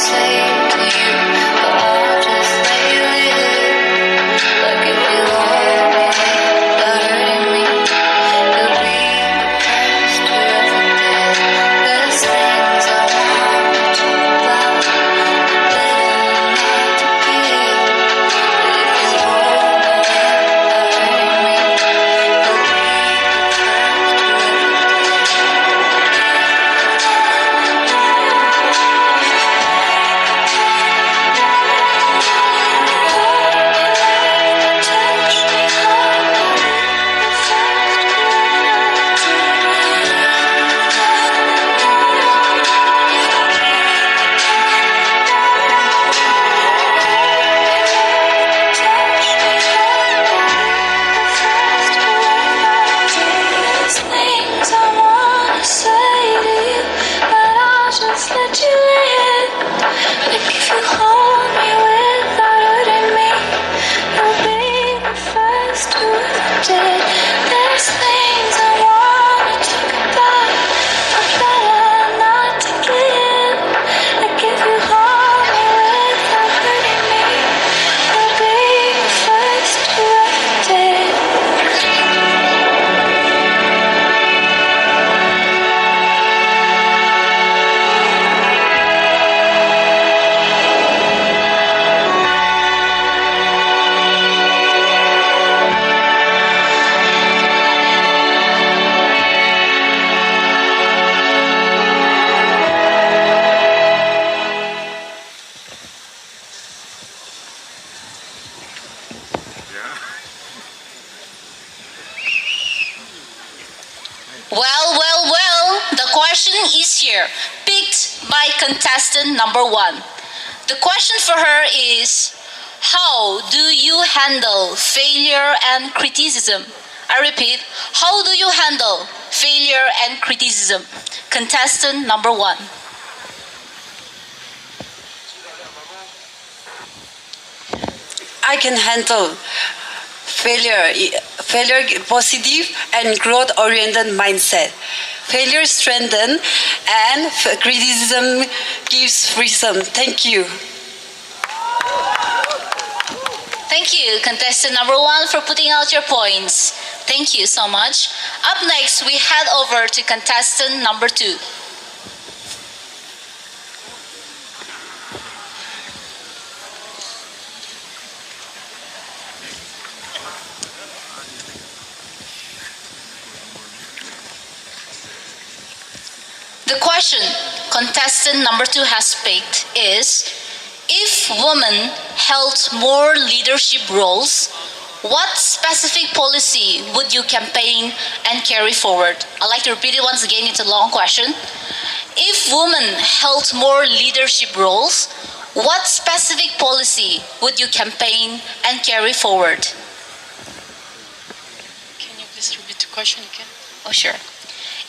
say to you, but I'll just let you live. Like if you hold me without hurting me, you'll be the first to ever did. There's things I want to talk about, but better not to give. But if you hold me without hurting me, you'll be the first to ever did. Just let you live. Like if you hold me without hurting me, you'll be the first to ever did. There's things I wanna talk about, but better not to give. Like if you hold me without hurting me, you'll be the first to ever did. Well, the question is here, picked by contestant number 1. The question for her is, how do you handle failure and criticism? I repeat, how do you handle failure and criticism? Contestant number 1. I can handle failure positive and growth-oriented mindset. Failure strengthens and criticism gives freedom. Thank you. Thank you, contestant number 1, for putting out your points. Thank you so much. Up next, we head over to contestant number 2. The question contestant number 2 has picked is, if women held more leadership roles, what specific policy would you campaign and carry forward? I'd like to repeat it once again, it's a long question. If women held more leadership roles, what specific policy would you campaign and carry forward? Can you please repeat the question again? Oh, sure.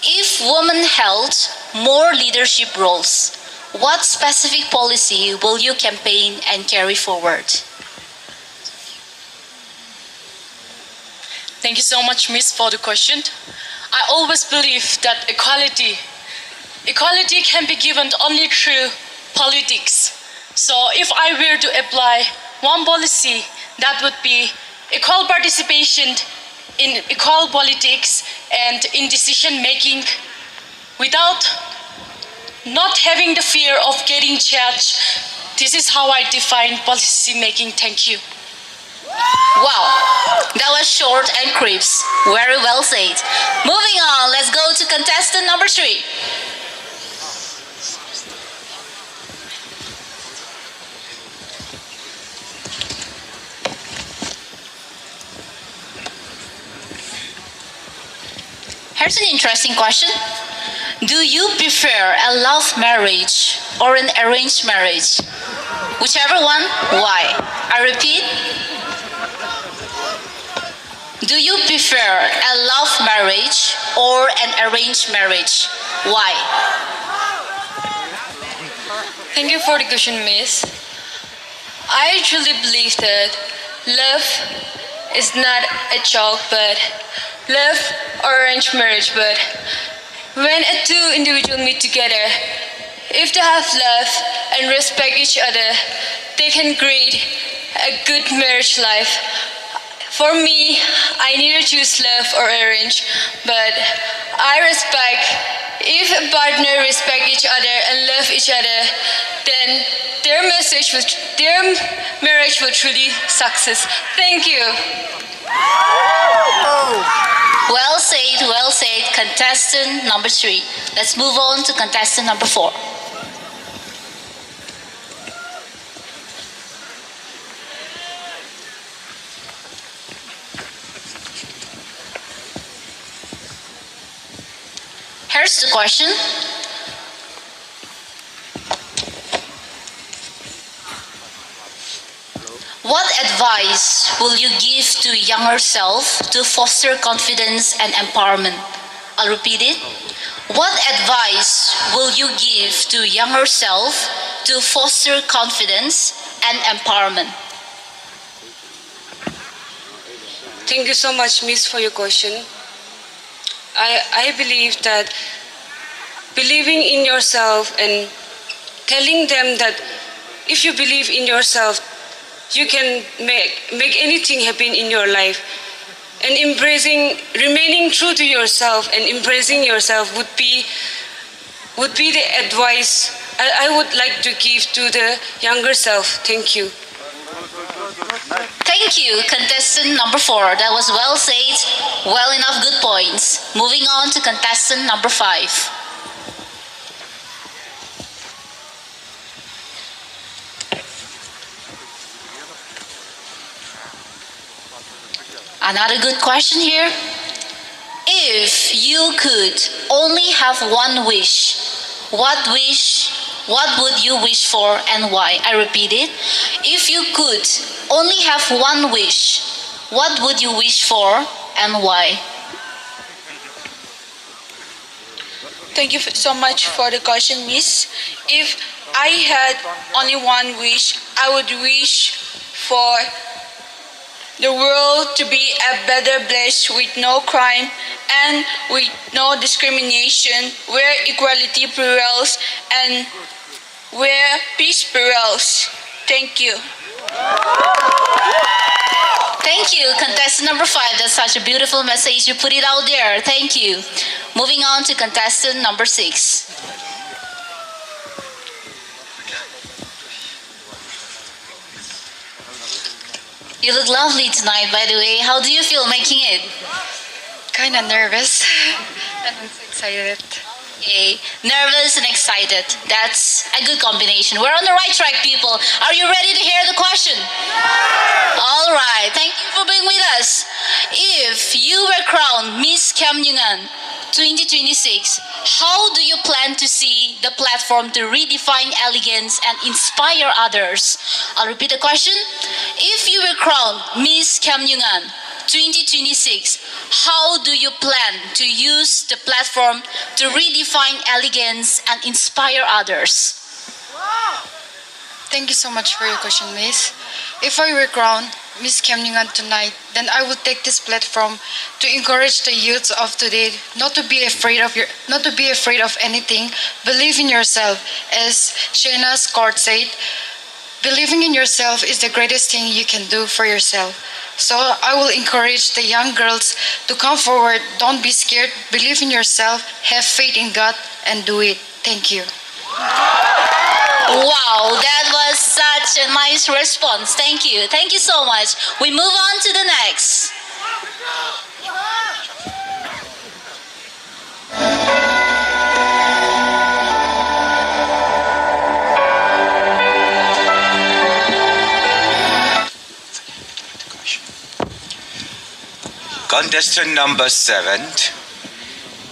If women held more leadership roles, what specific policy will you campaign and carry forward? Thank you so much, Miss, for the question. I always believe that equality can be given only through politics. So if I were to apply one policy, that would be equal participation in equal politics and in decision making without not having the fear of getting judged. This is how I define policy making. Thank you. Wow, that was short and crisp. Very well said. Moving on, let's go to contestant number 3. Here's an interesting question. Do you prefer a love marriage or an arranged marriage? Whichever one, why? I repeat. Do you prefer a love marriage or an arranged marriage? Why? Thank you for the question, Miss. I truly believe that love is not a joke, but love or arranged marriage, but when two individuals meet together, if they have love and respect each other, they can create a good marriage life. For me, I neither choose love or arrange, but I respect if a partner respect each other and love each other, then their marriage will truly success. Thank you. Well said, contestant number 3. Let's move on to contestant number 4. Here's the question. What advice will you give to younger self to foster confidence and empowerment? I'll repeat it. What advice will you give to younger self to foster confidence and empowerment? Thank you so much, Miss, for your question. I believe that believing in yourself and telling them that if you believe in yourself, you can make anything happen in your life. And remaining true to yourself and embracing yourself would be the advice I would like to give to the younger self. Thank you. Thank you, contestant number 4. That was well said, well enough, good points. Moving on to contestant number 5. Another good question here. If you could only have one wish, what would you wish for and why? I repeat it. If you could only have one wish, what would you wish for and why? Thank you so much for the question, Miss. If I had only one wish, I would wish for the world to be a better place with no crime and with no discrimination, where equality prevails and where peace prevails. Thank you. Thank you, contestant number 5. That's such a beautiful message. You put it out there. Thank you. Moving on to contestant number 6. You look lovely tonight, by the way. How do you feel making it? Kinda nervous. And I'm so excited. Okay, nervous and excited. That's a good combination. We're on the right track, people. Are you ready to hear the question? All right. Thank you for being with us. If you were crowned Miss khiamniungan 2026, how do you plan to see the platform to redefine elegance and inspire others? I'll repeat the question. If you were crowned Miss khiamniungan 2026, how do you plan to use the platform to redefine elegance and inspire others? Thank you so much for your question, Miss. If I were crowned Miss khiamniungan tonight, then I would take this platform to encourage the youths of today not to be afraid of anything. Believe in yourself, as Shena's court said. Believing in yourself is the greatest thing you can do for yourself. So I will encourage the young girls to come forward. Don't be scared. Believe in yourself. Have faith in God and do it. Thank you. Wow, that was such a nice response. Thank you. Thank you so much. We move on to the next. Contestant number 7.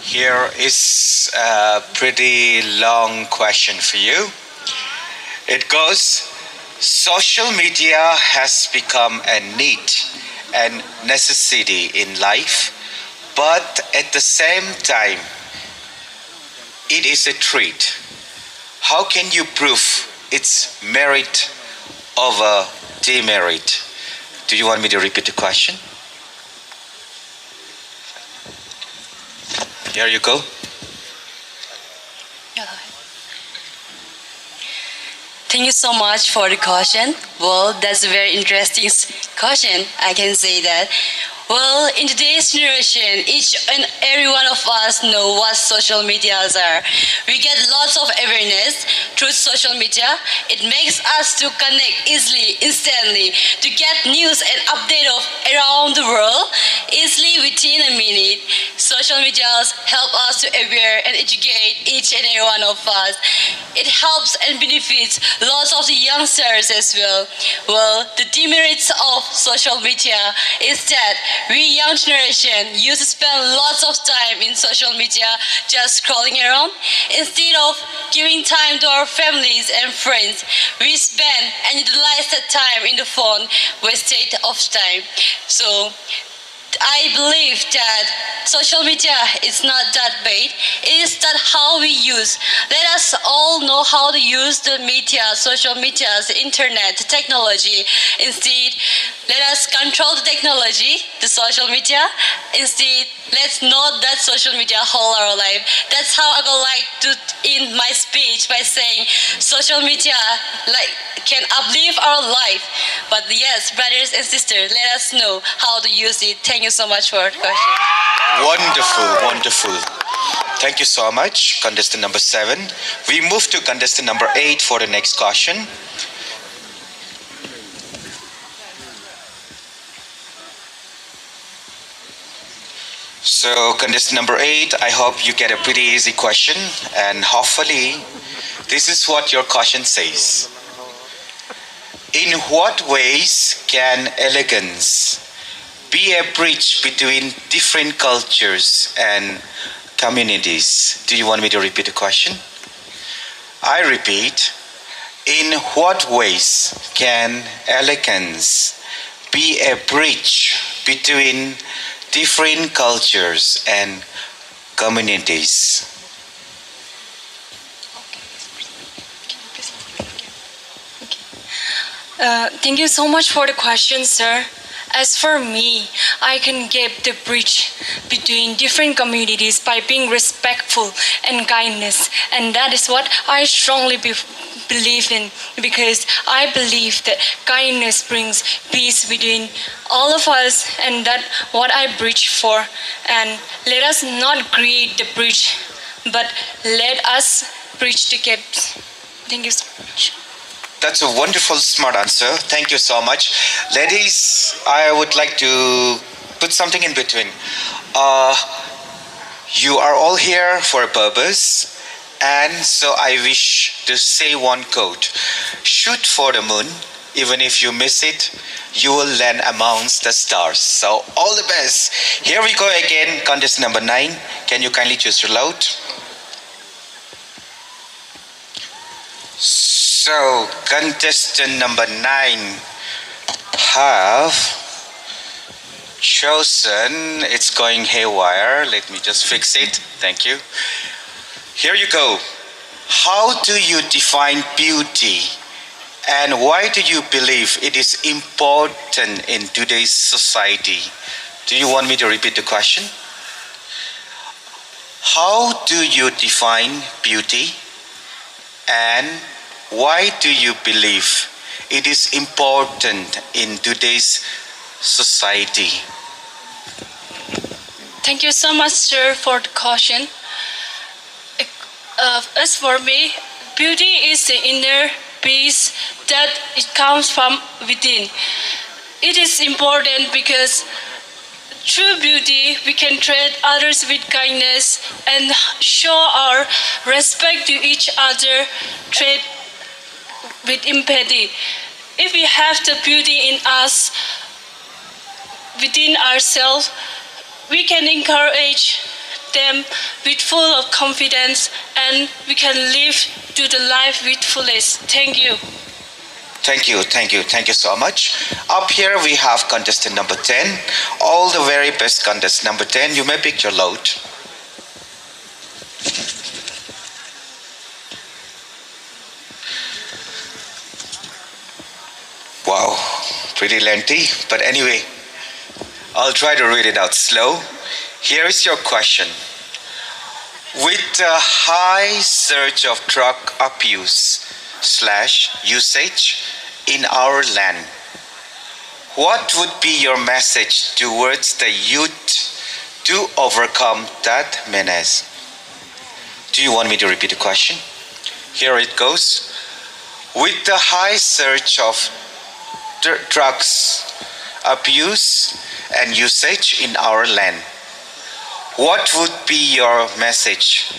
Here is a pretty long question for you. It goes, social media has become a need and necessity in life, but at the same time, it is a treat. How can you prove its merit over demerit? Do you want me to repeat the question? Here you go. Thank you so much for the question. Well, that's a very interesting question. I can say that. Well, in today's generation, each and every one of us know what social medias are. We get lots of awareness through social media. It makes us to connect easily, instantly, to get news and update of around the world easily within a minute. Social medias help us to aware and educate each and every one of us. It helps and benefits lots of the youngsters as well. Well, the demerits of social media is that we young generation used to spend lots of time in social media just scrolling around. Instead of giving time to our families and friends, we spend and utilize that time in the phone, wasted of time. So I believe that social media is not that bad. It is that how we use. Let us all know how to use the media, social media, the internet, the technology. Instead, let us control the technology, the social media. Instead, let's know that social media hold our life. That's how I would like to end my speech by saying social media can uplift our life. But yes, brothers and sisters, let us know how to use it. Thank you so much for the question. Wonderful, wonderful. Thank you so much, contestant number 7. We move to contestant number 8 for the next question. So, contestant number 8, I hope you get a pretty easy question, and hopefully, this is what your question says. In what ways can elegance be a bridge between different cultures and communities? Do you want me to repeat the question? I repeat, in what ways can elegance be a bridge between different cultures and communities? Thank you so much for the question, sir. As for me, I can give the bridge between different communities by being respectful and kindness. And that is what I strongly believe in, because I believe that kindness brings peace between all of us, and that's what I bridge for. And let us not create the bridge, but let us bridge the gaps. Thank you so much. That's a wonderful, smart answer. Thank you so much. Ladies, I would like to put something in between. You are all here for a purpose, and so I wish to say one quote. Shoot for the moon. Even if you miss it, you will land amongst the stars. So all the best. Here we go again, contestant number 9. Can you kindly choose your load? So, contestant number 9 have chosen, it's going haywire, let me just fix it, thank you. Here you go. How do you define beauty, and why do you believe it is important in today's society? Do you want me to repeat the question? How do you define beauty, and why do you believe it is important in today's society? Thank you so much, sir, for the question. As for me, beauty is the inner peace that it comes from within. It is important because through beauty, we can treat others with kindness and show our respect to each other, treat with empathy. If we have the beauty in us, within ourselves, we can encourage them with full of confidence, and we can live to the life with fullness. Thank you. Thank you, thank you, thank you so much. Up here we have contestant number 10. All the very best, contestant number 10. You may pick your load. Wow, pretty lengthy, but anyway, I'll try to read it out slow. Here is your question. With the high surge of drug abuse, usage in our land. What would be your message towards the youth to overcome that menace? Do you want me to repeat the question? Here it goes. With the high surge of drugs abuse and usage in our land, what would be your message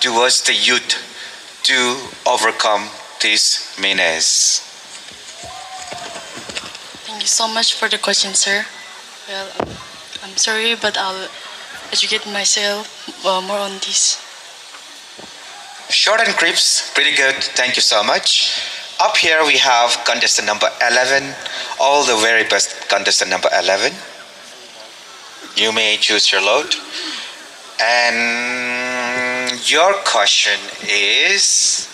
towards the youth to overcome this menace? Thank you so much for the question, sir. Well, I'm sorry, but I'll educate myself more on this. Short and crisp, pretty good. Thank you so much. Up here we have contestant number 11. All the very best, contestant number 11. You may choose your load. And your question is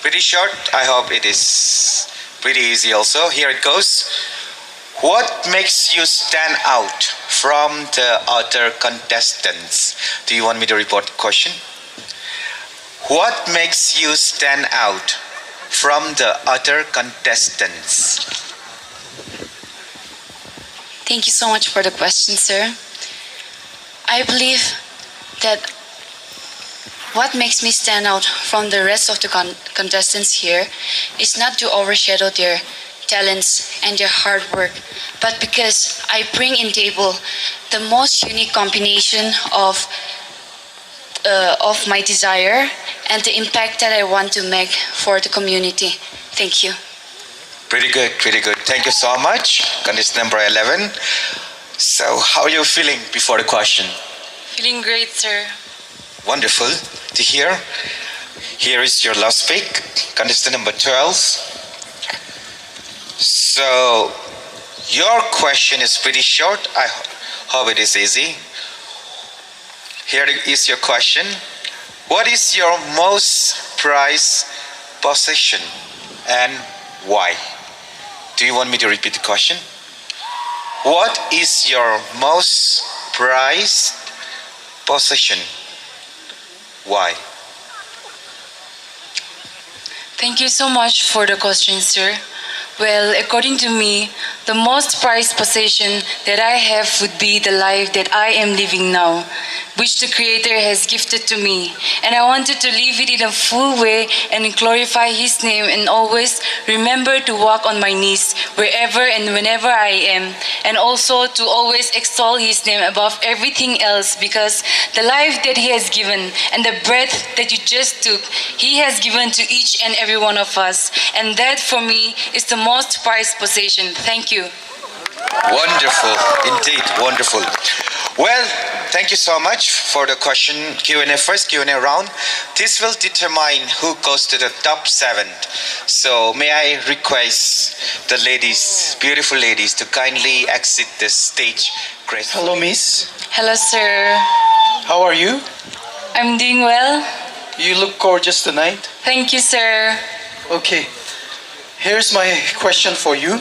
pretty short. I hope it is pretty easy also. Here it goes. What makes you stand out from the other contestants? Do you want me to report the question? What makes you stand out from the other contestants? Thank you so much for the question, sir. I believe that what makes me stand out from the rest of the contestants here is not to overshadow their talents and their hard work, but because I bring in table the most unique combination of my desire and the impact that I want to make for the community. Thank you. Pretty good, pretty good. Thank you so much. Contestant number 11. So how are you feeling before the question? Feeling great, sir. Wonderful to hear. Here is your last pick, contestant number 12. So your question is pretty short. I hope it is easy. Here is your question. What is your most prized possession and why? Do you want me to repeat the question? What is your most prized possession? Why? Thank you so much for the question, sir. Well, according to me, the most prized possession that I have would be the life that I am living now, which the Creator has gifted to me. And I wanted to live it in a full way and glorify His name and always remember to walk on my knees wherever and whenever I am. And also to always extol His name above everything else, because the life that He has given and the breath that you just took, He has given to each and every one of us. And that for me is the most prized possession. Thank you. Wonderful, indeed, wonderful. Well, thank you so much for the question Q&A, first Q&A round. This will determine who goes to the top 7. So may I request the ladies, beautiful ladies, to kindly exit the stage. Grace. Hello, Miss. Hello, sir. How are you? I'm doing well. You look gorgeous tonight. Thank you, sir. Okay. Here's my question for you.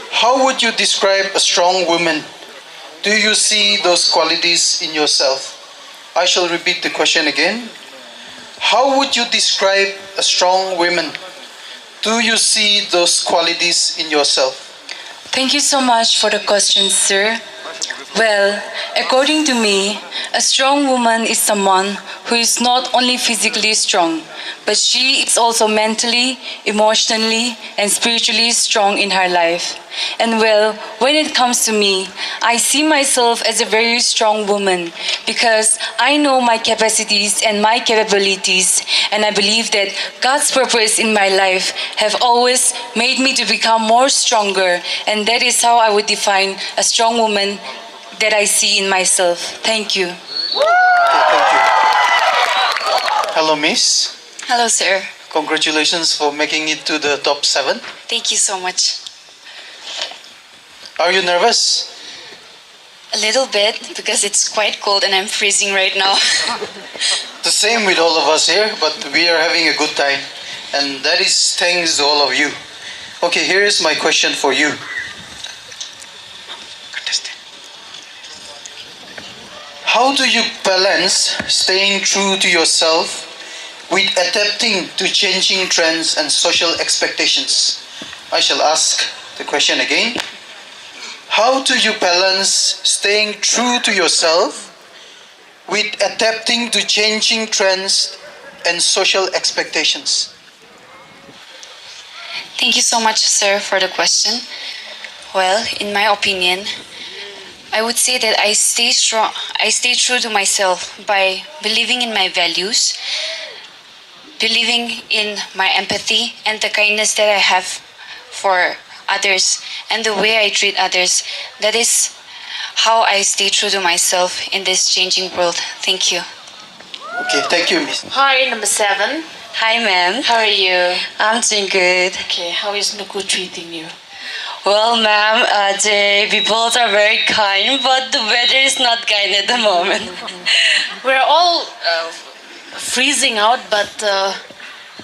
How would you describe a strong woman? Do you see those qualities in yourself? I shall repeat the question again. How would you describe a strong woman? Do you see those qualities in yourself? Thank you so much for the question, sir. Well, according to me, a strong woman is someone who is not only physically strong, but she is also mentally, emotionally, and spiritually strong in her life. And well, when it comes to me, I see myself as a very strong woman because I know my capacities and my capabilities, and I believe that God's purpose in my life have always made me to become more stronger, and that is how I would define a strong woman that I see in myself. Thank you. Thank you. Hello, Miss. Hello, sir. Congratulations for making it to the top 7. Thank you so much. Are you nervous? A little bit, because it's quite cold and I'm freezing right now. The same with all of us here, but we are having a good time. And that is thanks to all of you. Okay, here is my question for you. How do you balance staying true to yourself with adapting to changing trends and social expectations? I shall ask the question again. How do you balance staying true to yourself with adapting to changing trends and social expectations? Thank you so much, sir, for the question. Well, in my opinion, I would say that I stay true to myself by believing in my values, believing in my empathy and the kindness that I have for others and the way I treat others. That is how I stay true to myself in this changing world. Thank you. Okay, thank you, Miss. Hi, number 7. Hi, ma'am. How are you? I'm doing good. Okay, how is Nuku treating you? Well, ma'am, the people are very kind, but the weather is not kind at the moment. We're all freezing out, but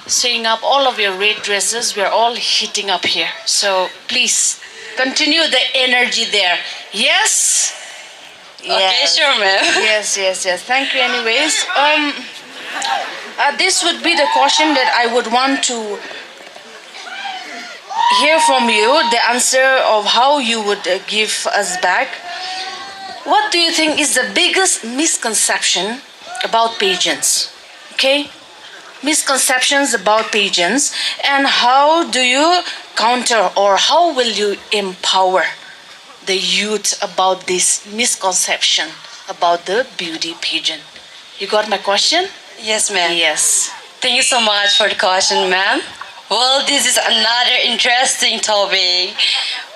staying up all of your red dresses, we're all heating up here. So please continue the energy there. Yes? Okay, sure, ma'am. Yes. Thank you anyways. This would be the question that I would want to hear from you, the answer of how you would give us back. What do you think is the biggest misconception about pageants? Okay? Misconceptions about pageants, and how do you counter, or how will you empower the youth about this misconception about the beauty pageant? You got my question? Yes, ma'am. Yes. Thank you so much for the question, ma'am. Well, this is another interesting topic.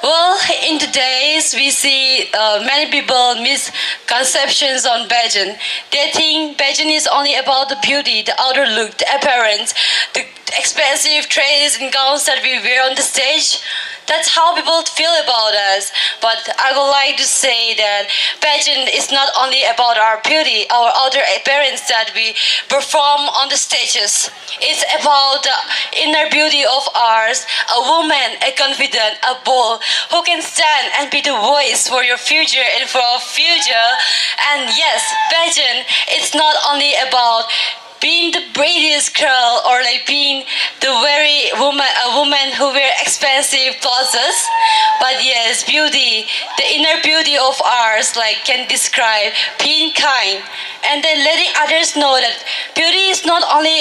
Well, in today's we see many people misconceptions on pageant. They think pageant is only about the beauty, the outer look, the appearance, the expensive dresses and gowns that we wear on the stage. That's how people feel about us. But I would like to say that pageant is not only about our beauty, our outer appearance that we perform on the stages. It's about the inner beauty of ours, a woman, a confident, a bold, who can stand and be the voice for your future and for our future. And yes, pageant, it's not only about being the prettiest girl or like being the very woman, a woman who wear expensive clothes, but yes, beauty, the inner beauty of ours, like can describe being kind, and then letting others know that beauty is not only,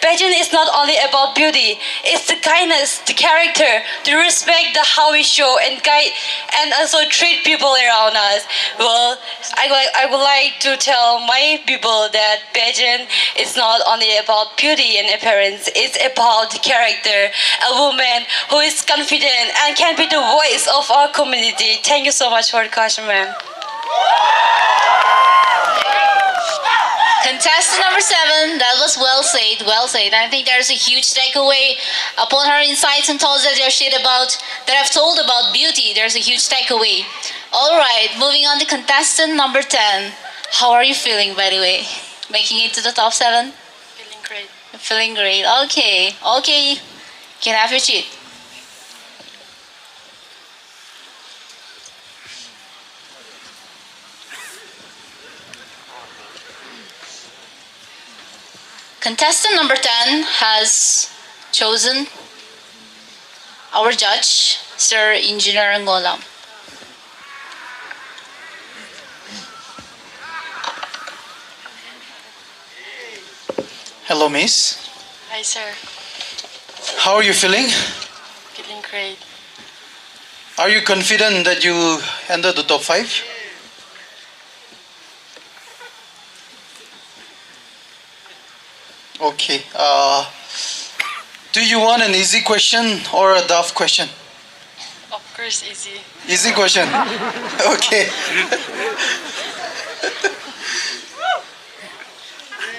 pageant is not only about beauty, it's the kindness, the character, the respect, the how we show and guide, and also treat people around us. Well, I would like to tell my people that pageant is not only about beauty and appearance, it's about the character, a woman who is confident and can be the voice of our community. Thank you so much for the question, ma'am. Contestant number 7, that was well said, well said. I think there's a huge takeaway upon her insights and thoughts that I've told about beauty. There's a huge takeaway. All right, moving on to contestant number 10. How are you feeling, by the way? Making it to the top 7? Feeling great. Feeling great. Okay. You can have your seat. Contestant number 10 has chosen our judge, Sir Engineer Ngolam. Hello, Miss. Hi, sir. How are you feeling? Feeling great. Are you confident that you will enter the top 5? Okay. Do you want an easy question or a tough question? Of course, easy. Easy question. Okay.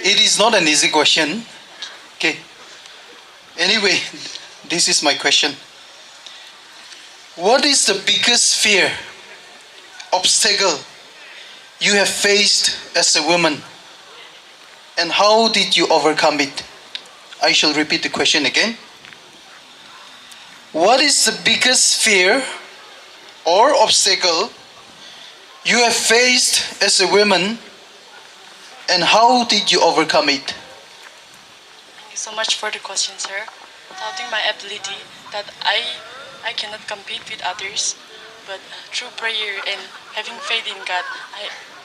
It is not an easy question. Okay. Anyway, this is my question. What is the biggest fear, obstacle you have faced as a woman? And how did you overcome it? I shall repeat the question again. What is the biggest fear or obstacle you have faced as a woman? And how did you overcome it? Thank you so much for the question, sir. Doubting my ability that I cannot compete with others, but through prayer and having faith in God,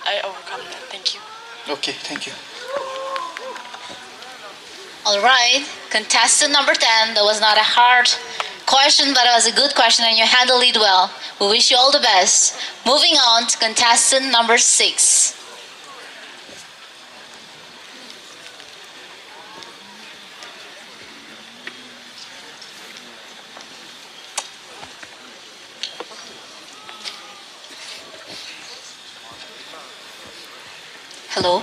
I overcome that. Thank you. Okay, thank you. All right, contestant number 10. That was not a hard question, but it was a good question and you handled it well. We wish you all the best. Moving on to contestant number 6. Hello.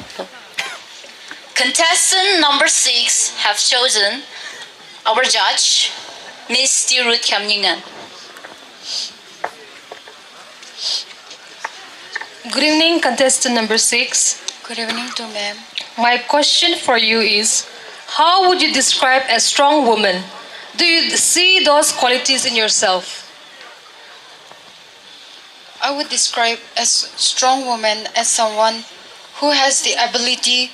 Contestant number 6 have chosen our judge, Miss khiamniungan. Good evening, contestant number 6. Good evening to ma'am. My question for you is, how would you describe a strong woman? Do you see those qualities in yourself? I would describe a strong woman as someone who has the ability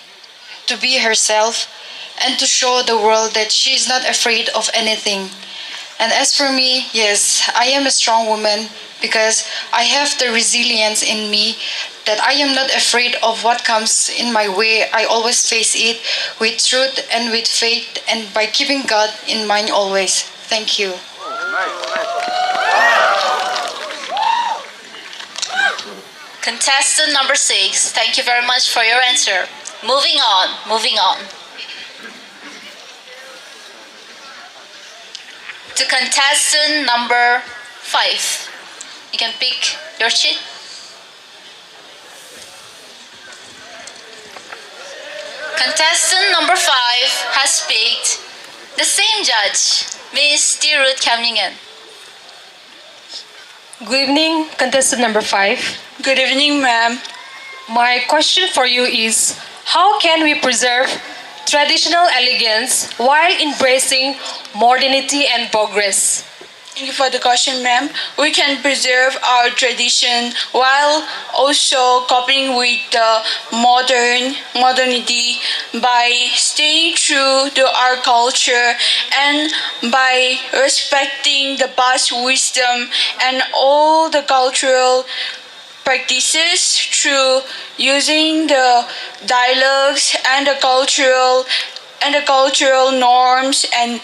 to be herself and to show the world that she is not afraid of anything. And as for me, yes, I am a strong woman because I have the resilience in me that I am not afraid of what comes in my way. I always face it with truth and with faith and by keeping God in mind always. Thank you. Contestant number 6, thank you very much for your answer. Moving on. To contestant number 5. You can pick your sheet. Contestant number 5 has picked the same judge, Miss khiamniungan. Good evening, contestant number 5. Good evening, ma'am. My question for you is, how can we preserve traditional elegance while embracing modernity and progress? Thank you for the question, ma'am. We can preserve our tradition while also coping with the modernity by staying true to our culture and by respecting the past wisdom and all the cultural practices through using the dialogues and the cultural norms and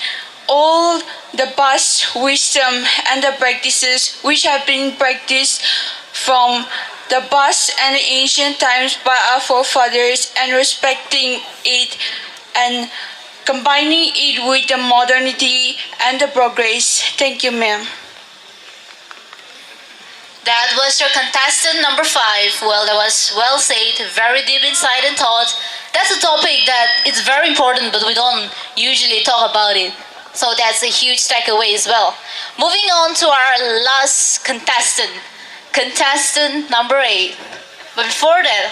all the past wisdom and the practices which have been practiced from the past and ancient times by our forefathers and respecting it and combining it with the modernity and the progress. Thank you, ma'am. That was your contestant number 5. Well, that was well said, very deep insight and thought. That's a topic that is very important, but we don't usually talk about it. So that's a huge takeaway as well. Moving on to our last contestant, contestant number 8. But before that,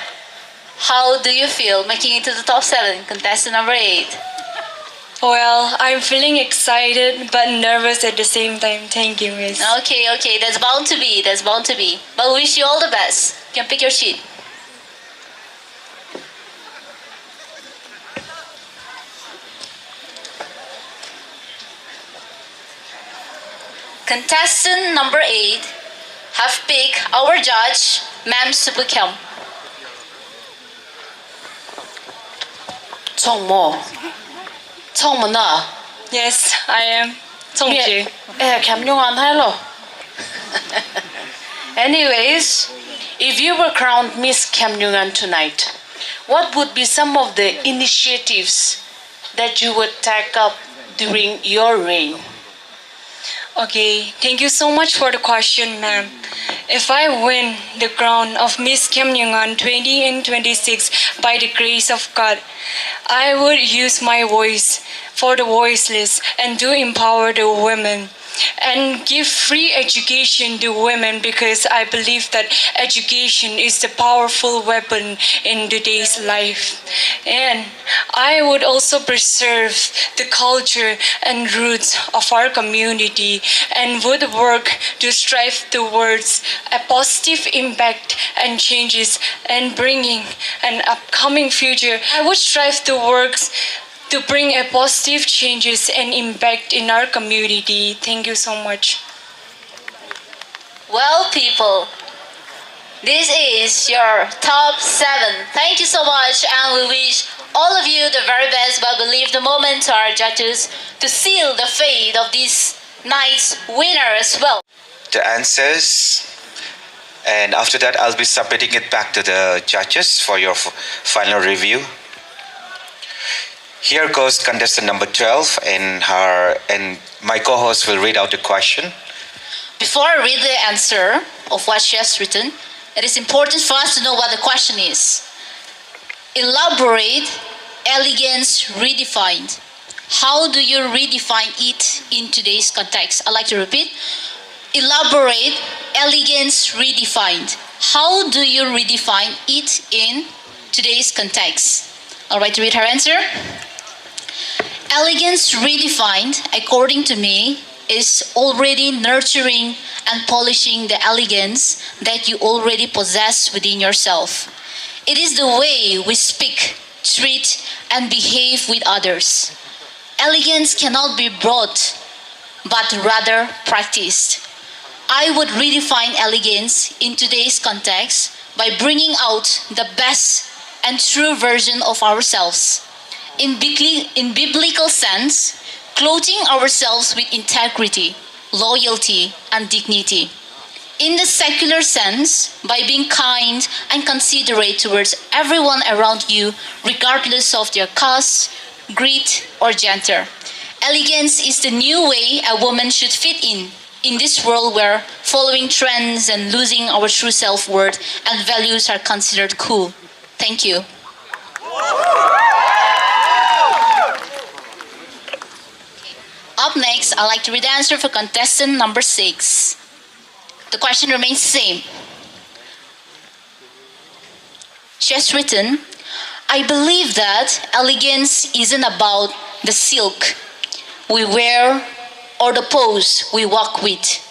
how do you feel making it to the top 7, contestant number 8? Well, I'm feeling excited but nervous at the same time. Thank you, miss. Okay, that's bound to be. But we wish you all the best. You can pick your sheet. Contestant number 8 have picked our judge, Ma'am Subukyam. Chong na. Yes, I am. Chongji. khiamniungan hai lo. Anyways, if you were crowned Miss khiamniungan tonight, what would be some of the initiatives that you would take up during your reign? Okay, thank you so much for the question, ma'am. If I win the crown of Miss khiamniungan 2026 by the grace of God, I would use my voice for the voiceless and to empower the women and give free education to women because I believe that education is the powerful weapon in today's life. And I would also preserve the culture and roots of our community and would work to strive towards a positive impact and changes and bringing and upcoming future, I would strive to work to bring a positive changes and impact in our community. Thank you so much. Well, people, this is your top 7. Thank you so much, and we wish all of you the very best, but we leave the moment to our judges to seal the fate of this night's winner as well. The answers, and after that I'll be submitting it back to the judges for your final review. Here goes contestant number 12, and my co-host will read out the question. Before I read the answer of what she has written, it is important for us to know what the question is. Elaborate elegance redefined. How do you redefine it in today's context? I'd like to repeat. Elaborate elegance redefined. How do you redefine it in today's context? All right, to read her answer. Elegance redefined, according to me, is already nurturing and polishing the elegance that you already possess within yourself. It is the way we speak, treat, and behave with others. Elegance cannot be brought, but rather practiced. I would redefine elegance in today's context by bringing out the best and true version of ourselves. In biblical sense, clothing ourselves with integrity, loyalty, and dignity. In the secular sense, by being kind and considerate towards everyone around you, regardless of their caste, creed, or gender. Elegance is the new way a woman should fit in this world where following trends and losing our true self-worth and values are considered cool. Thank you. Up next, I'd like to read the answer for contestant number 6. The question remains the same. She has written, I believe that elegance isn't about the silk we wear or the pose we walk with.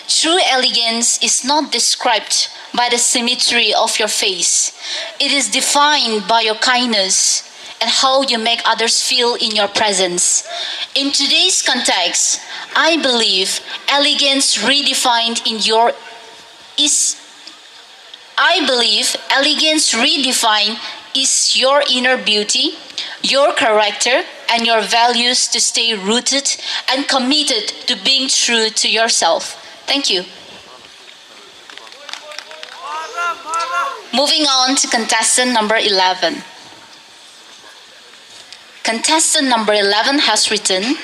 True elegance is not described by the symmetry of your face. It is defined by your kindness and how you make others feel in your presence. In today's context, I believe elegance redefined is your inner beauty, your character, and your values to stay rooted and committed to being true to yourself. Thank you. Moving on to contestant number 11. Contestant number 11 has written,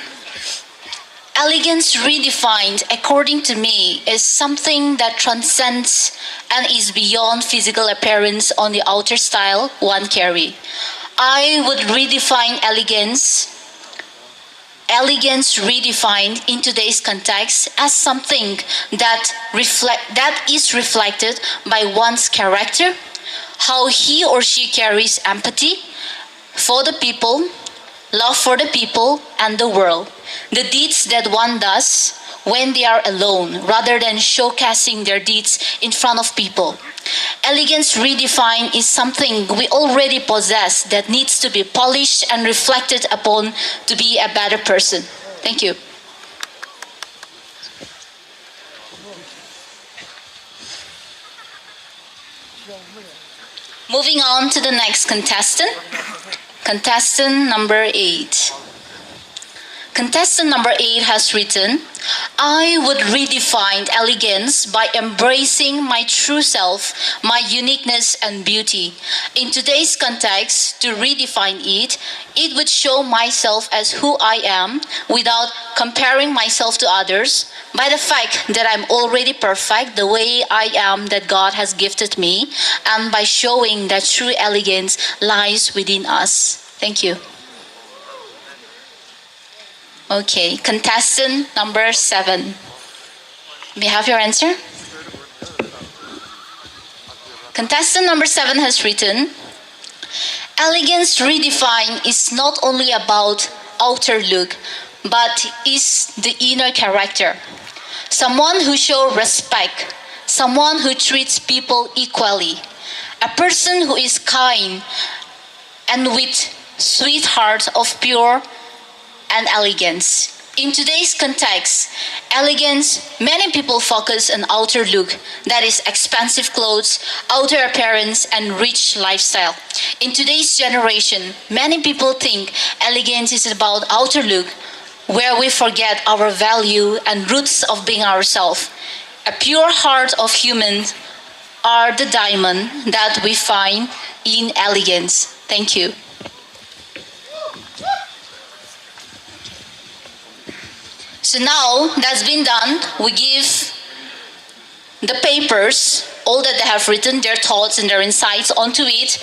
elegance redefined, according to me, is something that transcends and is beyond physical appearance on the outer style one carry. I would redefine elegance redefined in today's context as something that is reflected by one's character, how he or she carries empathy for the people, love for the people and the world, the deeds that one does when they are alone rather than showcasing their deeds in front of people. Elegance redefined is something we already possess that needs to be polished and reflected upon to be a better person. Thank you. Moving on to the next contestant. Contestant number 8. Contestant number 8 has written, I would redefine elegance by embracing my true self, my uniqueness and beauty. In today's context, to redefine it, it would show myself as who I am without comparing myself to others, by the fact that I'm already perfect the way I am that God has gifted me, and by showing that true elegance lies within us. Thank you. Okay, contestant number 7. May I have your answer? Contestant number 7 has written, elegance redefined is not only about outer look, but is the inner character. Someone who shows respect, someone who treats people equally, a person who is kind and with sweet heart of pure and elegance. In today's context, elegance, many people focus on outer look, that is expensive clothes, outer appearance, and rich lifestyle. In today's generation, many people think elegance is about outer look, where we forget our value and roots of being ourselves. A pure heart of humans are the diamond that we find in elegance. Thank you. So now that's been done, we give the papers, all that they have written, their thoughts and their insights onto it,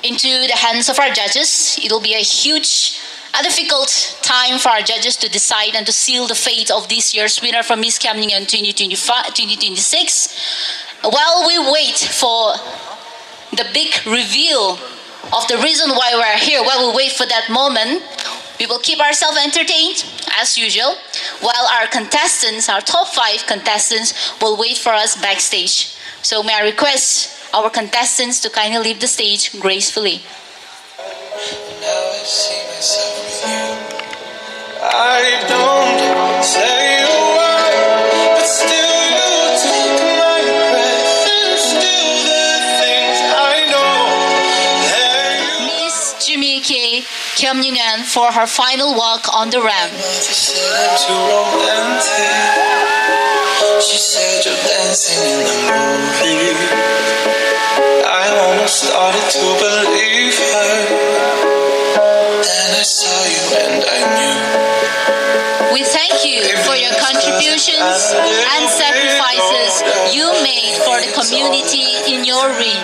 into the hands of our judges. It will be a huge, a difficult time for our judges to decide and to seal the fate of this year's winner from Miss khiamniungan 2026. While we wait for the big reveal of the reason why we're here, while we wait for that moment, we will keep ourselves entertained, as usual, while our contestants, our top 5 contestants, will wait for us backstage. So may I request our contestants to kindly leave the stage gracefully. Now I see myself with you. I don't say a word, but still you take my breath, and still the things I know. Miss Jimmy khiamniungan for her final walk on the ramp. She said I'm too romantic. She said you're dancing in the movie. I almost started to believe her. Then I saw you and I knew. We thank you for your contributions and sacrifices you made for the community in your ring.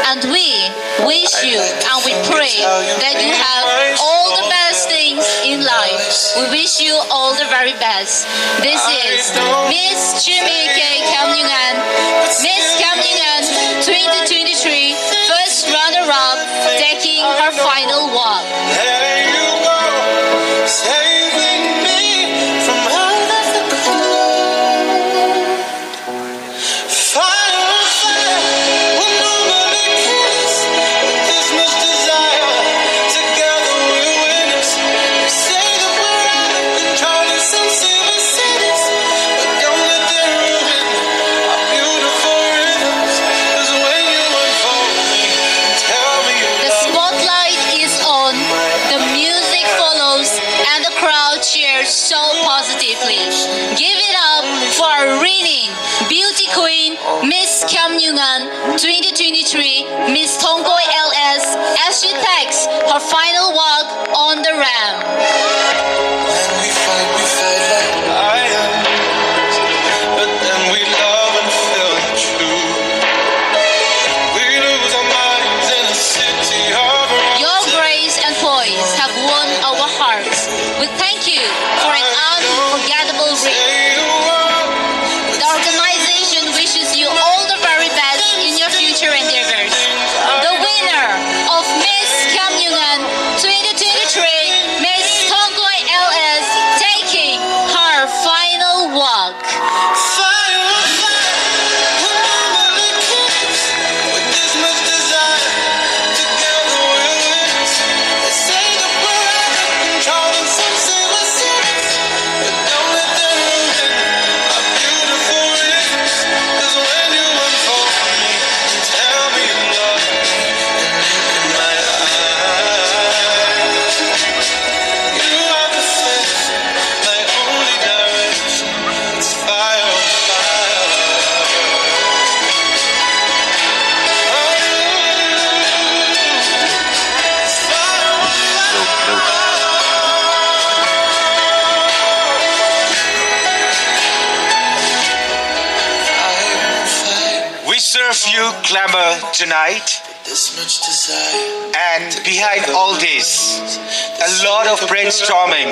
And we wish you and we pray that you have all the best things in life. We wish you all the very best. This is Miss Jimmy khiamniungan, Miss khiamniungan 2023, first runner-up, taking her final walk. There you go, saving me from out of the cold. Fire on fire, we'll normally kiss. With this much desire, together we're winners. They say that we're out controlling some silver cities, but don't let them ruin our beautiful rhythms. 'Cause when you unfold me, tell me you The spotlight is on, the music follows, and the crowd cheers so positively. Give it up for our reigning beauty queen, Miss khiamniungan 2023, Miss Tongkoi LS, as she takes her final walk on the ramp. when we fight like lions, but then we love and feel the truth. We lose our minds in a city of Your grace and poise have won our hearts. We thank you for an unforgettable ring. The organization wishes you all the very best in your future endeavors. The winner of Miss khiamniungan 2023, Miss Tongkoi LS, taking her final walk. fire on fire. We'll normally kiss. With this much desire, together we're winners. They say that we're out of control in some silver cities, but don't let them ruin our beautiful rhythms. 'Cause when you unfold me and tell me you love me, and look in my eyes, you are the face, my only direction. It's fire on fire. It's fire on We serve you glamour tonight, this much desire. and behind all this, a lot of brainstorming,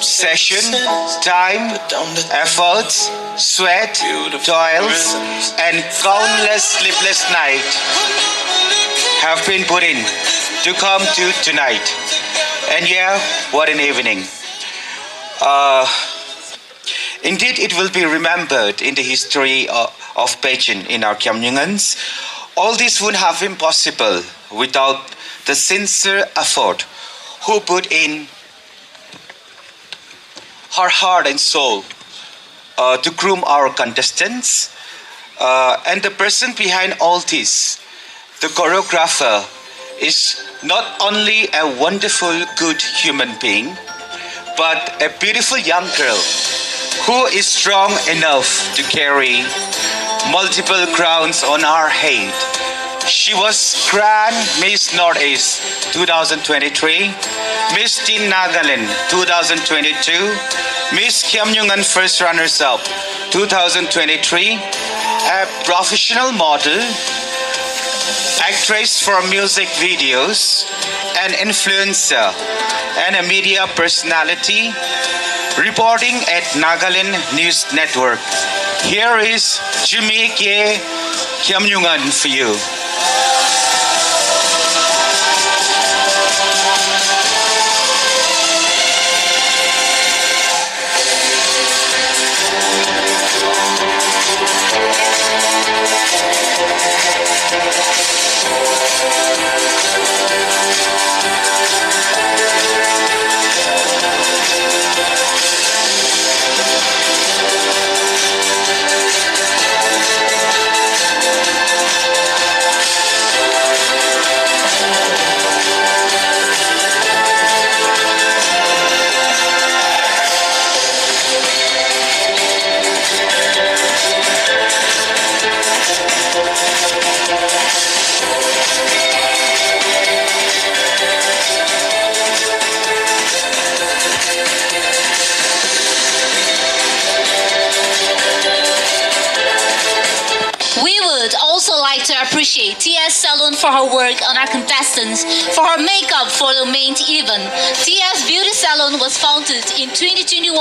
session, time, effort, sweat, toils, and countless sleepless nights have been put in to come to tonight. And yeah, what an evening. Indeed, it will be remembered in the history of pageant in our khiamniungans. All this wouldn't have been possible without the sincere effort who put in her heart and soul to groom our contestants. And the person behind all this, the choreographer, is not only a wonderful, good human being, but a beautiful young girl who is strong enough to carry multiple crowns on her head. She was Grand Miss Northeast 2023, Miss Teen Nagaland 2022, Miss Khiamniungan First Runners-Up 2023, a professional model, actress for music videos, an influencer, and a media personality reporting at Nagaland News Network. Here is Jimmy K. Khiamniungan for you. Appreciate TS Salon for her work on our contestants, for her makeup for the main event. TS Beauty Salon was founded in 2021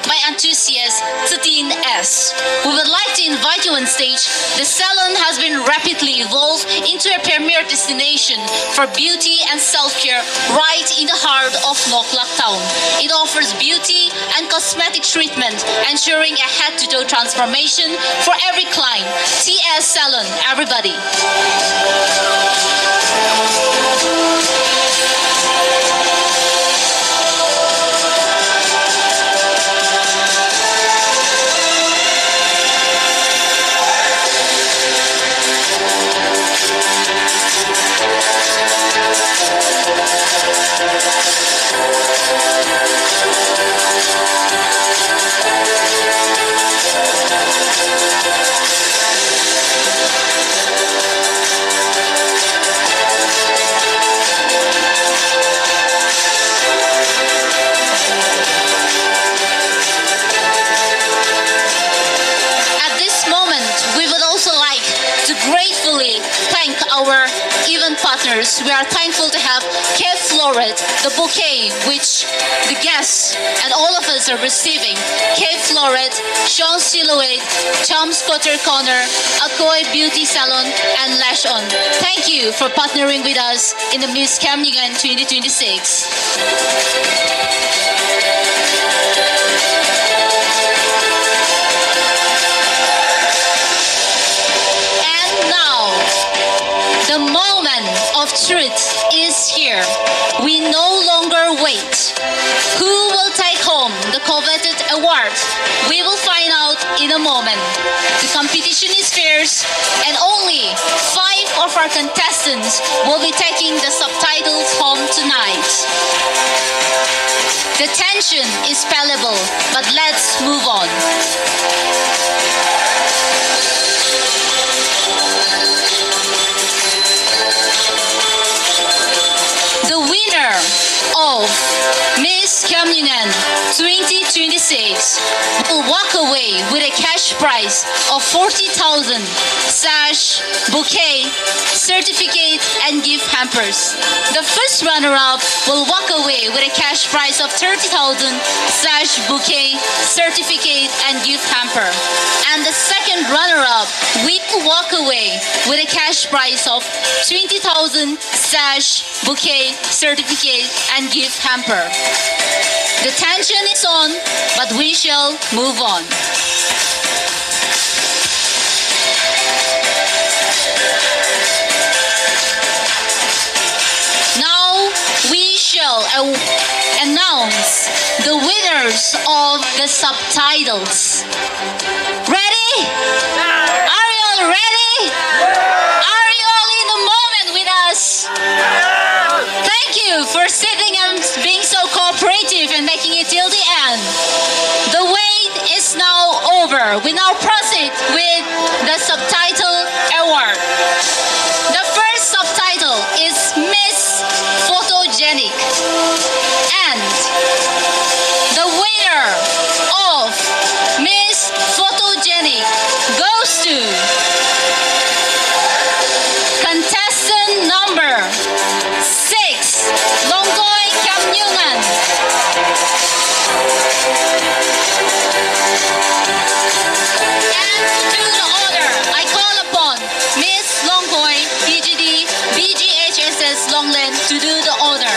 by enthusiast Satin S. We would like to invite you on stage. The salon has been rapidly evolved into a premier destination for beauty and self-care right in the heart of Noklak Town. It offers beauty and cosmetic treatment, ensuring a head-to-toe transformation for every client. TS Salon, everybody. Our event partners, we are thankful to have Cape Floret, the bouquet which the guests and all of us are receiving. Cape Floret, Sean Silhouette, Tom's Cutter Corner, Akoi Beauty Salon, and Lash On. Thank you for partnering with us in the Miss Khiamniungan 2026. The moment of truth is here. We no longer wait. Who will take home the coveted award? We will find out in a moment. The competition is fierce and only 5 of our contestants will be taking the subtitles home tonight. The tension is palpable, but let's move on. The winner of Miss Khiamniungan 2026 will walk away with a cash prize of 40,000, sash, bouquet, certificate, and gift hampers. The first runner-up will walk away with a cash prize of 30,000, sash, bouquet, certificate, and gift hamper. And the second runner-up will walk away with a cash prize of 20,000, sash, bouquet, certificate, and gift hamper. The tension is on, but we shall move on. announce the winners of the subtitles. Ready? Are you all ready? Are you all in the moment with us? Thank you for sitting and being so cooperative and making it till the end. The wait is now over. We now proceed with the subtitle award. The first subtitle is Miss Photogenic, and the winner of Miss Photogenic goes to contestant number 6, Longkhim khiamniungan. And to do the order, I call upon Miss Longkhim PGD BGHSS Longland to do the order.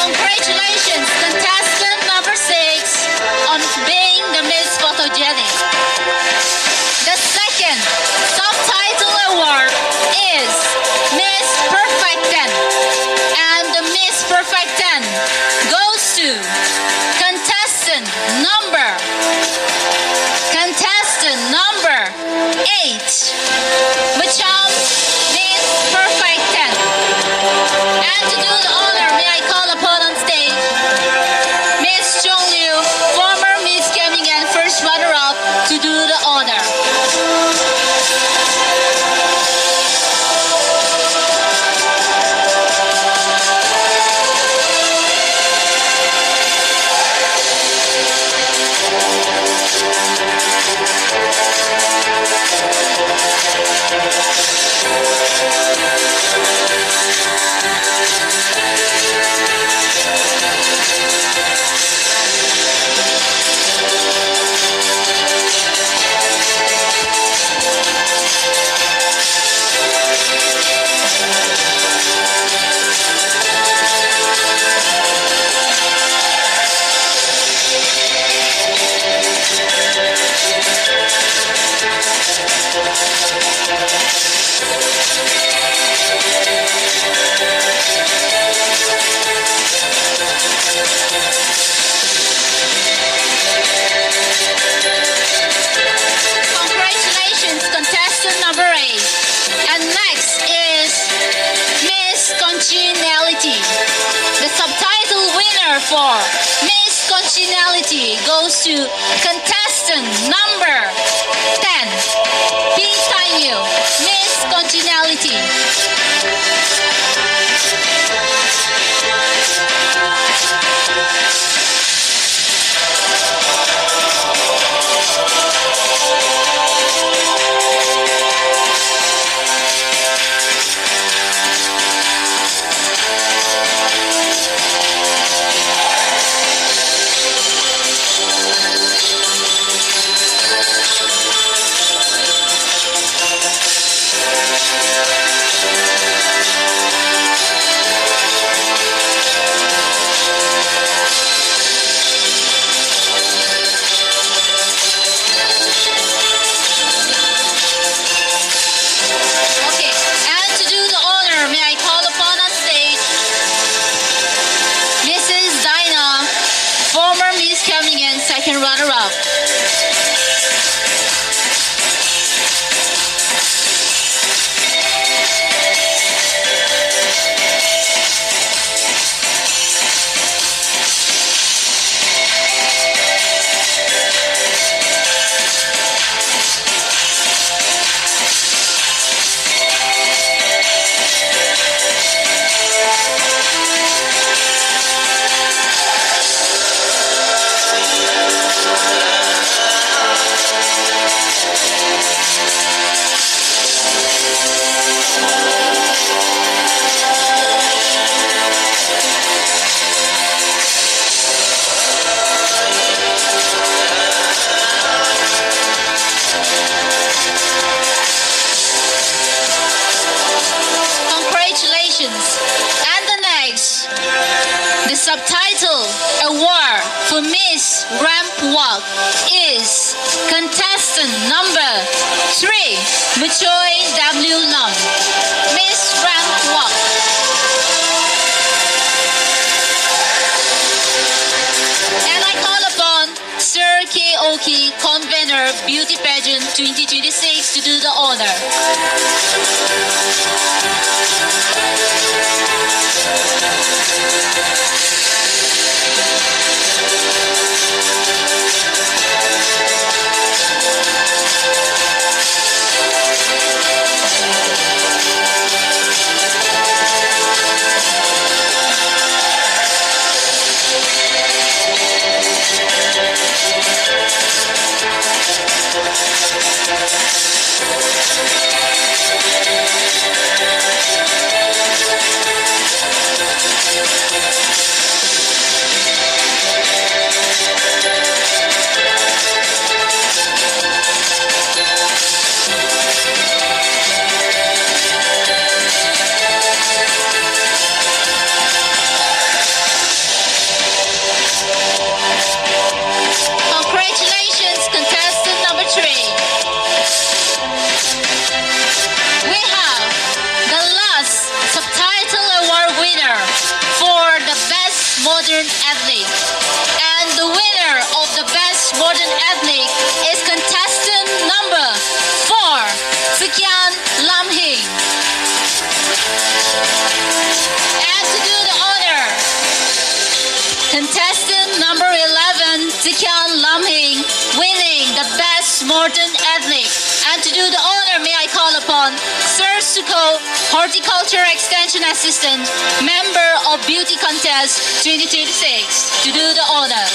Congratulations, contestant number 6, on being the Miss Photogenic. The second subtitle award is Miss Perfect 10, and the Miss Perfect 10 goes to contestant number 8, Macham Miss Perfect 10. And to do the honor, may I call upon on stage Miss Chong Liu, former Miss khiamniungan first runner-up, to do the honor. Congratulations, contestant number 8. And next is Miss Congeniality. The subtitle winner for Miss Congeniality goes to contestant number 10, P. Tanyu, Miss Congeniality. The subtitle award for Miss Ramp Walk is contestant number 3, Muchoy W. Lam, Miss Ramp Walk. And I call upon Sir K.O.K. Convener Beauty Pageant 2026 to do the honor. Congratulations, contestant number 3. We have the last subtitle award winner for the Best Modern Ethnic. And the winner of the Best Modern Ethnic is contestant number 4, Khiam Lamhing. And to do the honor, contestant number 11, Khiam Lamhing, winning the Best Modern Ethnic. And to do the honor, may I call upon Sir Suko, Horticulture Extension Assistant, member of Beauty Contest 2026, to do the honor.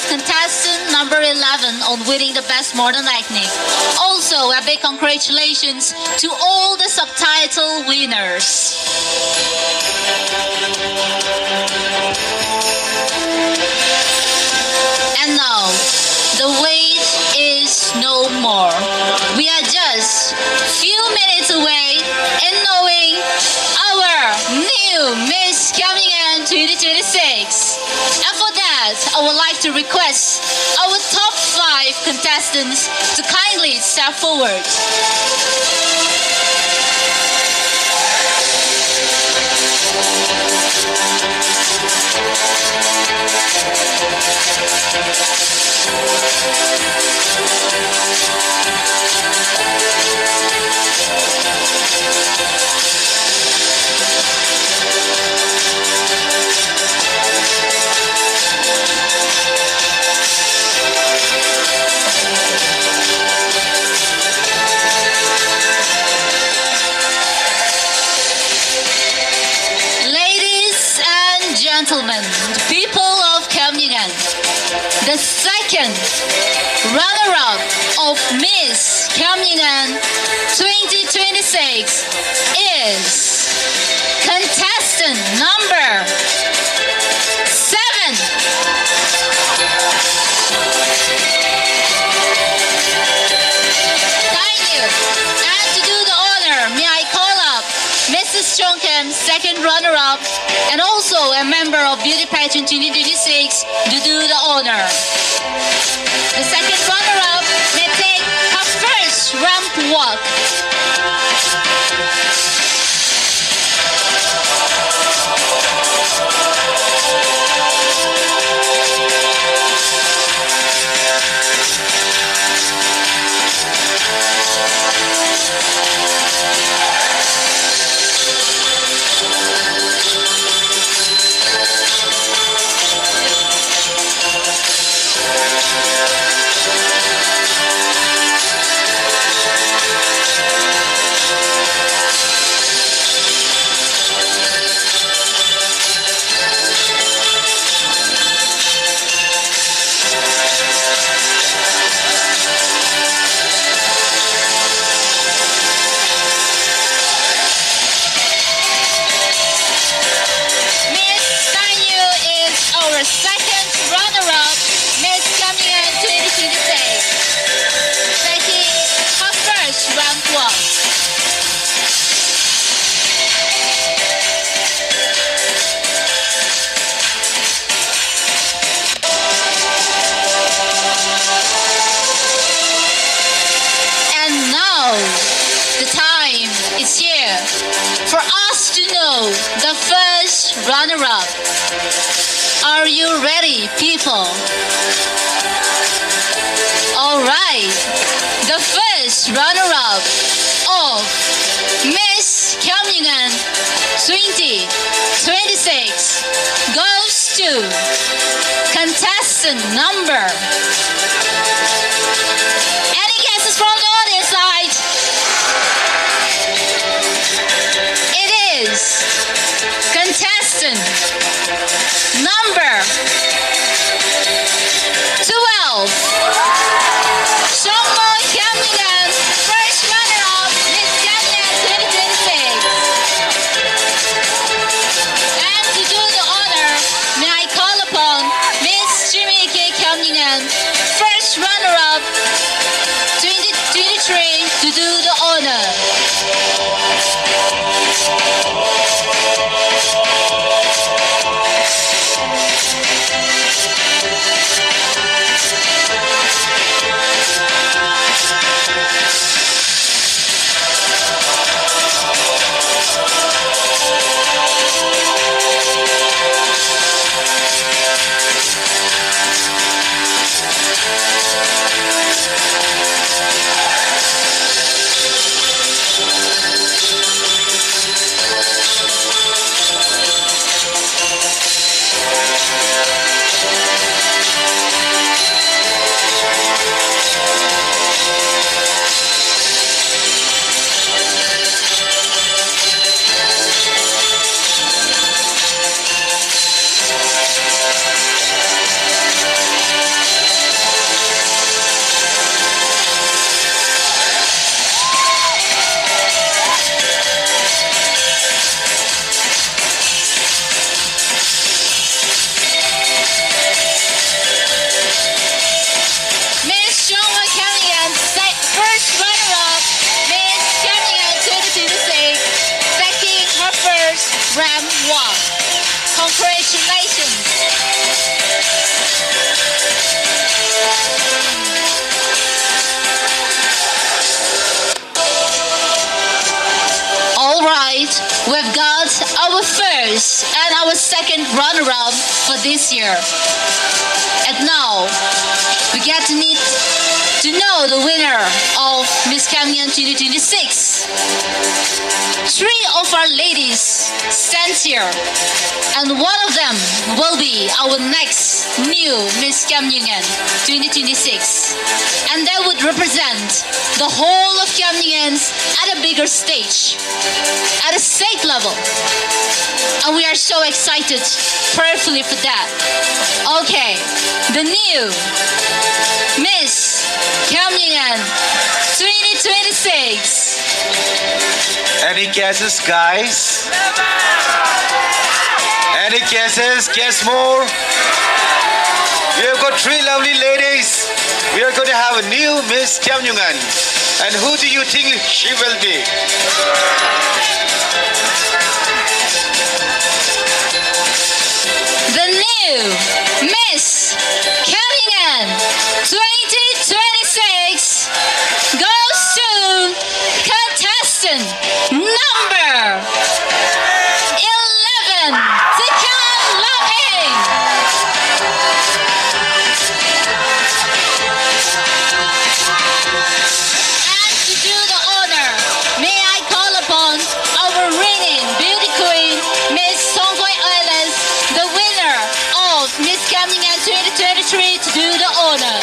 Contestant number 11 on winning the Best Modern Ethnic. Also, a big congratulations to all the subtitle winners. And now, the wait is no more. We are just few minutes away in knowing our new Miss Khiamniungan 2026. And for that, I would like to request our top 5 contestants to kindly step forward. Gentlemen, the people of Khiamniungan, the second runner-up of Miss Khiamniungan 2026 is contestant number 7. Thank you. And to do the honor, may I call up Mrs. Longkhim, second runner-up, and also a member of Beauty Pageant 2026 to do the honor. The second runner-up may take her first ramp walk. the time is here for us to know the first runner-up. Are you ready, people? Alright, the first runner-up of Miss Khiamniungan 2026 goes to contestant number. Any guesses from the audience side? It is contestant number 12. Songmo Khiamniungan, first runner-up, Miss Khiamniungan 2026. And to do the honor, may I call upon Miss Jimmy K. Khiamniungan, first runner-up, 2023, to do the honor. We've got our first and our second runner-up for this year. And now, we get to need to know the winner of Miss Khiamniungan 2026. 3 of our ladies stand here, and one of them will be our next new Miss Khiamniungan 2026. And they would represent the whole of Khiamniungans at a bigger stage, at a state level. And we are so excited, prayerfully, for that. Okay, the new Miss Khiamniungan 2026. Any guesses, guys? Any guesses? Guess more? We have got 3 lovely ladies. We are going to have a new Miss Khiamniungan. And who do you think she will be? The new Miss Khiamniungan 2026 goes to contestant number 11, Longkhim. And to do the honor, may I call upon our reigning beauty queen, Miss Songkhim, the winner of Miss Khiamniungan 2023, to do the honor.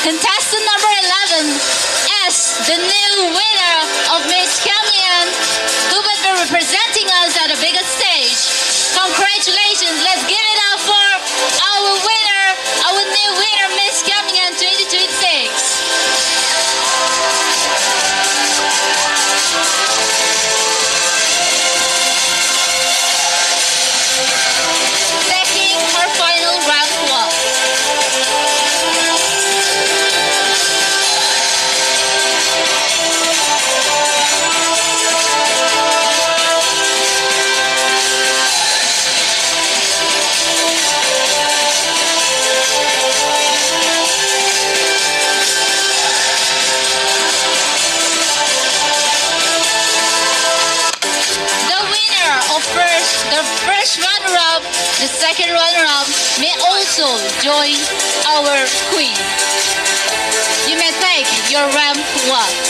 Contestant number 11 as the new winner of Miss Khiamniungan, who will be representing us at the biggest stage. Congratulations, let's give it up for our winner, our new winner, Miss Khiamniungan 2026. Taking her final round walk. The first runner-up, the second runner-up may also join our queen. You may take your ramp walk.